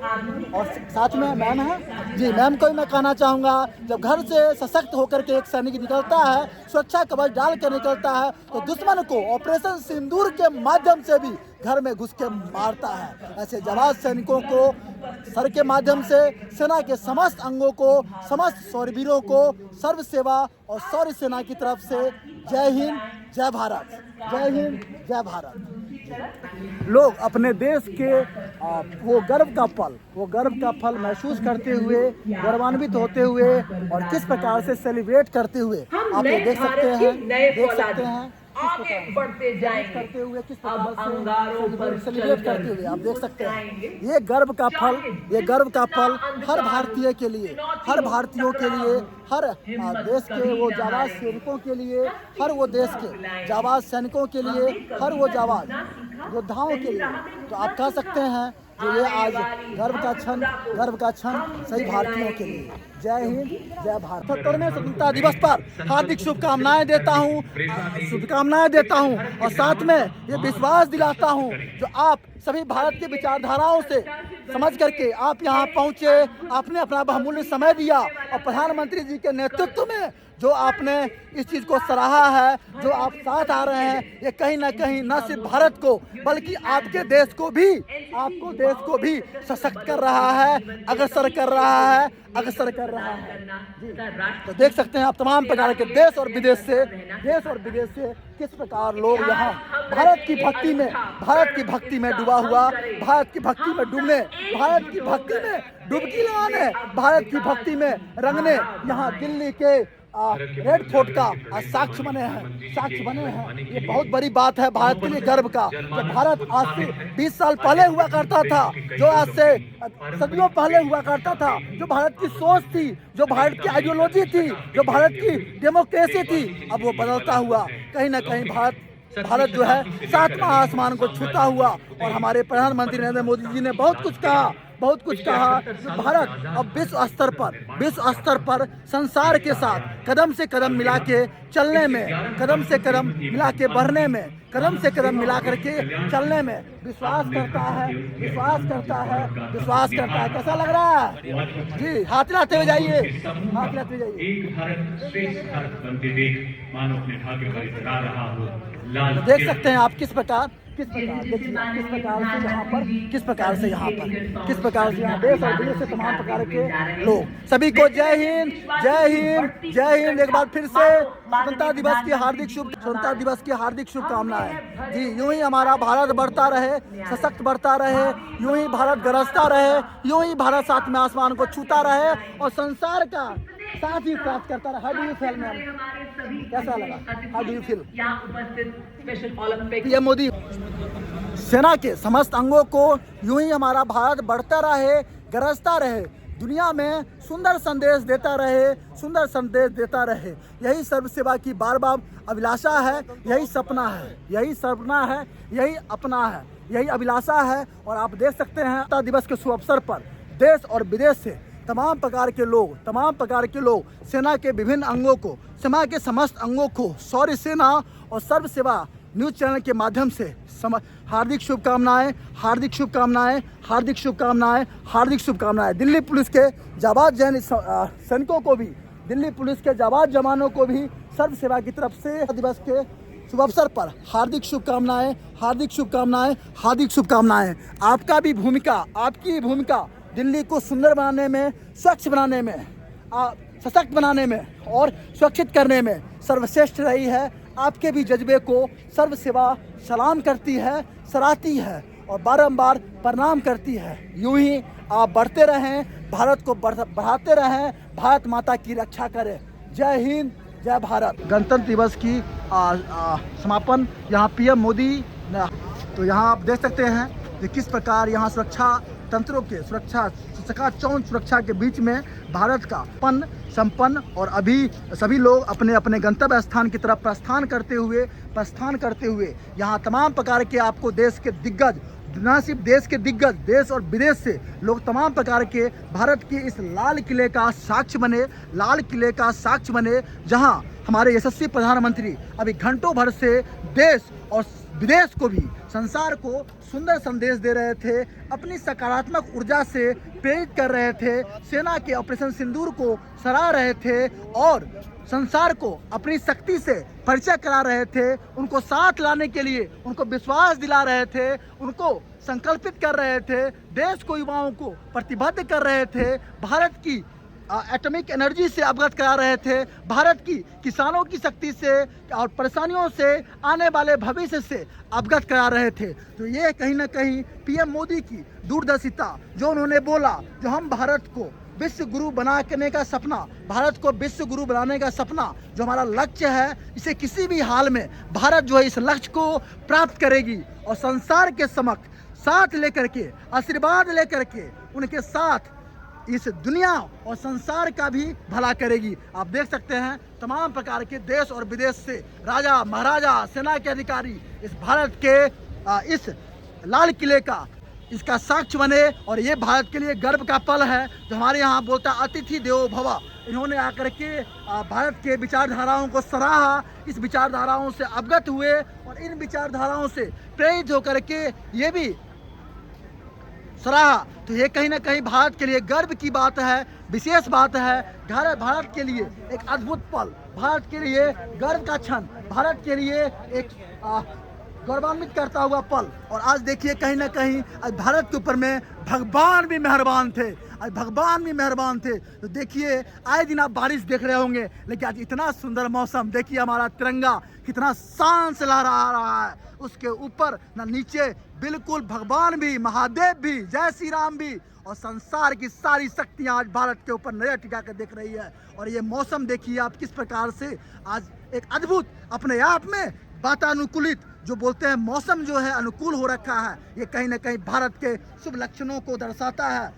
और साथ में मैम है जी, मैम को भी मैं कहना चाहूँगा, जब घर से सशक्त होकर के एक सैनिक निकलता है, सुरक्षा कवच डाल कर निकलता है, तो दुश्मन को ऑपरेशन सिंदूर के माध्यम से भी घर में घुस के मारता है। ऐसे जाबाज सैनिकों को सर के माध्यम से सेना के समस्त अंगों को, समस्त शौर्यवीरों को सर्व सेवा और शौर्य सेना की तरफ से जय हिंद, जय भारत। जय हिंद, जय भारत। लोग अपने देश के वो गर्व का पल महसूस करते हुए, गौरवान्वित होते हुए और किस प्रकार से सेलिब्रेट करते हुए आप लोग देख सकते हैं आगे बढ़ते जाएंगे, करते हुए किस अब प्रकार अंगारों पर से सेलिब्रेट करते हुए आप देख सकते हैं। ये गर्व का पल हर भारतीय के लिए, हर भारतीयों के लिए, हर देश के वो जाबाज सैनिकों के लिए, हर वो देश के जाबाज सैनिकों के लिए, हर वो जाबाज योद्धाओं के लिए। तो आप कह सकते हैं कि ये आज गर्व का क्षण सही भारतीयों के लिए। जय हिंद, जय भारत। 77वें स्वतंत्रता दिवस पर हार्दिक शुभकामनाएं देता हूं और साथ में ये विश्वास दिलाता हूं, जो आप सभी भारत की विचारधाराओं से समझ करके आप यहाँ पहुँचे, आपने अपना बहुमूल्य समय दिया और प्रधानमंत्री जी के नेतृत्व में जो आपने इस चीज़ को सराहा है, जो आप साथ आ रहे हैं, ये कहीं ना कहीं न सिर्फ भारत को बल्कि आपके देश को भी सशक्त कर रहा है, अग्रसर कर रहा है जी। तो देख सकते हैं आप तमाम प्रकार के देश और विदेश से किस प्रकार लोग यहाँ भारत की भक्ति में डूबा हुआ, भारत की भक्ति में डूबने, भारत की भक्ति में डुबकी लगाने, भारत की भक्ति में रंगने यहाँ दिल्ली के रेड फोर्ट का साक्ष्य बने हैं। ये बहुत बड़ी बात है भारत के लिए गर्व का। जब भारत आज से 20 साल पहले हुआ करता था, जो आज से सदियों पहले हुआ करता था, जो भारत की सोच थी, जो भारत की आइडियोलॉजी थी, जो भारत की डेमोक्रेसी थी, अब वो बदलता हुआ कहीं ना कहीं भारत जो है 7वां आसमान को छूता हुआ। और हमारे प्रधानमंत्री नरेंद्र मोदी जी ने बहुत कुछ कहा। भारत अब विश्व स्तर पर संसार के साथ कदम से कदम मिला के चलने में, कदम से कदम मिला के बढ़ने में, कदम से कदम मिला करके चलने में विश्वास करता है। कैसा लग रहा है जी? हाथ हिलाते हुए जाइए। एक भारत श्रेष्ठ भारत बनते देख मानो अपने भाग्य को इजरा रहा हो। देख सकते हैं आप किस प्रकार से यहाँ देश और विदेश से तमाम प्रकार के लोग, सभी को जय हिंद। एक बार फिर से स्वतंत्रता दिवस की हार्दिक शुभकामनाएं जी। यूं ही हमारा भारत बढ़ता रहे, सशक्त बढ़ता रहे, यूं ही भारत गरजता रहे, यूं ही भारत 7वें आसमान को छूता रहे और संसार का साथ ही प्राप्त करता रहा। How do you feel ma'am? कैसा लगा? How do you feel? PM Modi सेना के समस्त अंगों को यूं ही हमारा भारत बढ़ता रहे, गरजता रहे, दुनिया में सुंदर संदेश देता रहे। यही सर्व सेवा की बार अभिलाषा है, यही सपना है, यही अपना है, यही अभिलाषा है। और आप देख सकते हैं स्वतंत्रता दिवस के शुभ अवसर पर देश और विदेश से तमाम प्रकार के लोग सेना के विभिन्न अंगों को, सेना के समस्त अंगों को शौर्य सेना और सर्व सेवा न्यूज़ चैनल के माध्यम से हार्दिक शुभकामनाएं। दिल्ली पुलिस के जाबाज सैनिकों को भी, दिल्ली पुलिस के जाबाज जवानों को भी सर्व सेवा की तरफ से दिवस के शुभ अवसर पर हार्दिक शुभकामनाएं, हार्दिक शुभकामनाएं, हार्दिक शुभकामनाएं। आपका भी भूमिका, आपकी भी भूमिका दिल्ली को सुंदर बनाने में, स्वच्छ बनाने में, सशक्त बनाने में और सुरक्षित करने में सर्वश्रेष्ठ रही है। आपके भी जज्बे को सर्व सेवा सलाम करती है, सराहती है और बारंबार प्रणाम करती है। यूं ही आप बढ़ते रहें, भारत को बढ़ाते रहें, भारत माता की रक्षा करें। जय हिंद, जय भारत। गणतंत्र दिवस की समापन यहाँ पीएम मोदी, तो यहाँ आप देख सकते हैं कि किस प्रकार यहाँ सुरक्षा तंत्रों के चकाचौंध सुरक्षा के बीच में भारत का संपन्न और अभी सभी लोग अपने अपने गंतव्य स्थान की तरफ प्रस्थान करते हुए यहाँ तमाम प्रकार के आपको देश के दिग्गज, न सिर्फ देश के दिग्गज, देश और विदेश से लोग तमाम प्रकार के भारत के इस लाल किले का साक्ष्य बने, जहां हमारे यशस्वी प्रधानमंत्री अभी घंटों भर से देश और विदेश को भी, संसार को सुंदर संदेश दे रहे थे, अपनी सकारात्मक ऊर्जा से प्रेरित कर रहे थे, सेना के ऑपरेशन सिंदूर को सराह रहे थे और संसार को अपनी शक्ति से परिचय करा रहे थे, उनको साथ लाने के लिए उनको विश्वास दिला रहे थे, उनको संकल्पित कर रहे थे, देश को, युवाओं को प्रतिबद्ध कर रहे थे, भारत की एटॉमिक एनर्जी से अवगत करा रहे थे, भारत की किसानों की शक्ति से और परेशानियों से आने वाले भविष्य से अवगत करा रहे थे। तो ये कहीं ना कहीं पीएम मोदी की दूरदर्शिता, जो उन्होंने बोला, जो हम भारत को विश्व गुरु बनाने का सपना, भारत को विश्व गुरु बनाने का सपना जो हमारा लक्ष्य है, इसे किसी भी हाल में भारत जो है इस लक्ष्य को प्राप्त करेगी और संसार के समक्ष साथ लेकर के, आशीर्वाद लेकर के उनके साथ इस दुनिया और संसार का भी भला करेगी। आप देख सकते हैं तमाम प्रकार के देश और विदेश से राजा, महाराजा, सेना के अधिकारी इस भारत के इस लाल किले का, इसका साक्ष्य बने और ये भारत के लिए गर्व का पल है। जो हमारे यहाँ बोलता है अतिथि देवो भव, इन्होंने आकर के भारत के विचारधाराओं को सराहा, इस विचारधाराओं से अवगत हुए और इन विचारधाराओं से प्रेरित होकर के ये भी सराहा। तो ये कहीं ना कहीं भारत के लिए गर्व की बात है, विशेष बात है। भारत के लिए एक अद्भुत पल, भारत के लिए गर्व का क्षण, भारत के लिए एक गौरवान्वित करता हुआ पल। और आज देखिए कहीं ना कहीं आज भारत के ऊपर में भगवान भी मेहरबान थे, आज भगवान भी मेहरबान थे। तो देखिए आए दिन आप बारिश देख रहे होंगे, लेकिन आज इतना सुंदर मौसम, देखिए हमारा तिरंगा कितना शान से लहरा रहा है, उसके ऊपर ना नीचे, बिल्कुल भगवान भी, महादेव भी, जय श्री राम भी और संसार की सारी शक्तियां आज भारत के ऊपर नजर टिका कर देख रही है। और ये मौसम देखिए आप किस प्रकार से आज एक अद्भुत अपने आप में वातानुकूलित, जो बोलते हैं मौसम जो है अनुकूल हो रखा है, ये कहीं ना कहीं भारत के शुभ लक्षणों को दर्शाता है,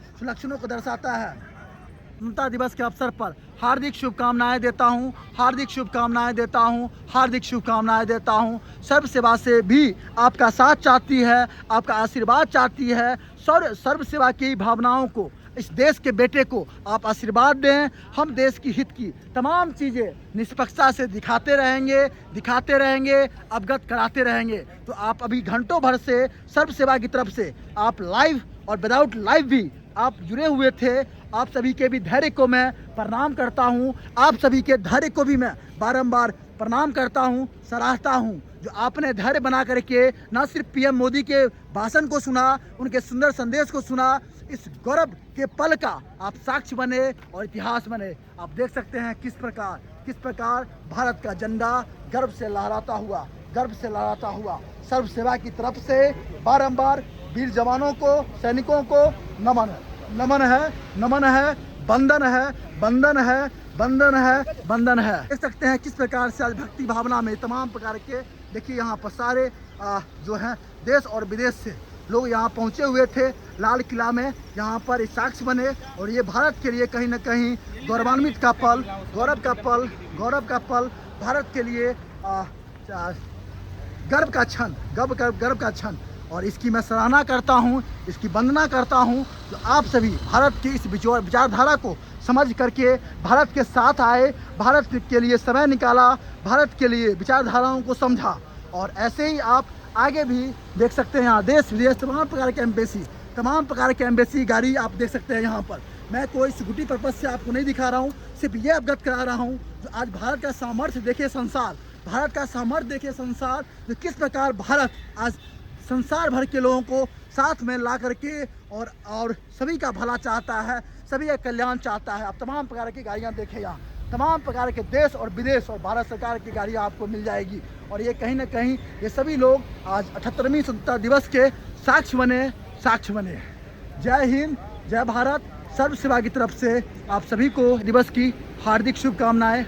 स्वतंत्रता दिवस के अवसर पर हार्दिक शुभकामनाएं देता हूं, हार्दिक शुभकामनाएं देता हूं, हार्दिक शुभकामनाएं देता हूं। सर्व सेवा से भी आपका साथ चाहती है, आपका आशीर्वाद चाहती है। सर्व सेवा की भावनाओं को, इस देश के बेटे को आप आशीर्वाद दें। हम देश की हित की तमाम चीज़ें निष्पक्षता से दिखाते रहेंगे, अवगत कराते रहेंगे। तो आप अभी घंटों भर से सर्व सेवा की तरफ से आप लाइव और विदाउट लाइव भी आप जुड़े हुए थे। आप सभी के भी धैर्य को मैं प्रणाम करता हूं, आप सभी के धैर्य को भी मैं बारंबार प्रणाम करता हूं, सराहता हूं। जो आपने धैर्य बना करके न सिर्फ पीएम मोदी के भाषण को सुना, उनके सुंदर संदेश को सुना, इस गौरव के पल का आप साक्ष्य बने और इतिहास बने। आप देख सकते हैं किस प्रकार भारत का झंडा गर्व से लहराता हुआ सर्व सेवा की तरफ से बारंबार वीर जवानों को, सैनिकों को नमन है, बंदन है। देख सकते हैं किस प्रकार से आज भक्ति भावना में तमाम प्रकार के, देखिए यहाँ पर सारे जो हैं देश और विदेश से लोग यहाँ पहुँचे हुए थे लाल किला में, यहाँ पर इस साक्ष्य बने। और ये भारत के लिए कहीं ना कहीं गौरवान्वित का पल, गौरव का पल, भारत के लिए गर्व का क्षण। और इसकी मैं सराहना करता हूँ, इसकी वंदना करता हूँ। तो आप सभी भारत की इस विचारधारा को समझ करके भारत के साथ आए, भारत के लिए समय निकाला, भारत के लिए विचारधाराओं को समझा। और ऐसे ही आप आगे भी देख सकते हैं यहाँ देश विदेश तमाम प्रकार के एम्बेसी गाड़ी आप देख सकते हैं यहाँ पर। मैं कोई सिक्योरिटी पर्पज से आपको नहीं दिखा रहा हूँ, सिर्फ ये अवगत करा रहा हूँ जो आज भारत का सामर्थ्य देखे संसार, भारत का सामर्थ्य देखिए संसार, तो किस प्रकार भारत आज संसार भर के लोगों को साथ में ला करके और सभी का भला चाहता है, सभी का कल्याण चाहता है। आप तमाम प्रकार की गाड़ियाँ देखें, यहाँ तमाम प्रकार के देश और विदेश और भारत सरकार की गाड़ियाँ आपको मिल जाएगी। और ये कहीं ना कहीं ये सभी लोग आज 78वें स्वतंत्रता दिवस के साक्ष्य बने। जय हिंद, जय भारत। सर्व सेवा की तरफ से आप सभी को दिवस की हार्दिक शुभकामनाएं।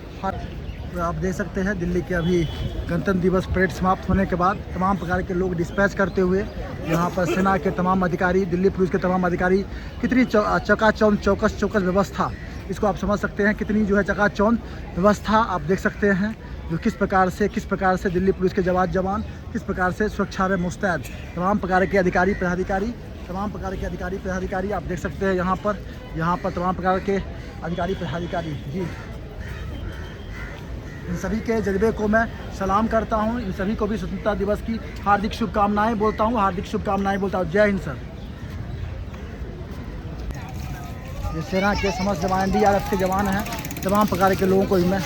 तो आप देख सकते हैं दिल्ली के अभी गणतंत्र दिवस परेड समाप्त होने के बाद तमाम प्रकार के लोग डिस्पैच करते हुए यहाँ पर सेना के तमाम अधिकारी, दिल्ली पुलिस के तमाम अधिकारी, कितनी चकाचौंध चौकस व्यवस्था, इसको आप समझ सकते हैं कितनी जो है चकाचौंध व्यवस्था आप देख सकते हैं, जो किस प्रकार से दिल्ली पुलिस के जवान किस प्रकार से सुरक्षा में मुस्तैद। तमाम प्रकार के अधिकारी प्राधिकारी आप देख सकते हैं यहाँ पर तमाम प्रकार के अधिकारी प्राधिकारी जी। इन सभी के जज्बे को मैं सलाम करता हूँ। इन सभी को भी स्वतंत्रता दिवस की हार्दिक शुभकामनाएं बोलता हूँ। जय हिंद सर। ये सेना के समस्त जवान, NDRF के जवान हैं, तमाम प्रकार के लोगों को भी मैं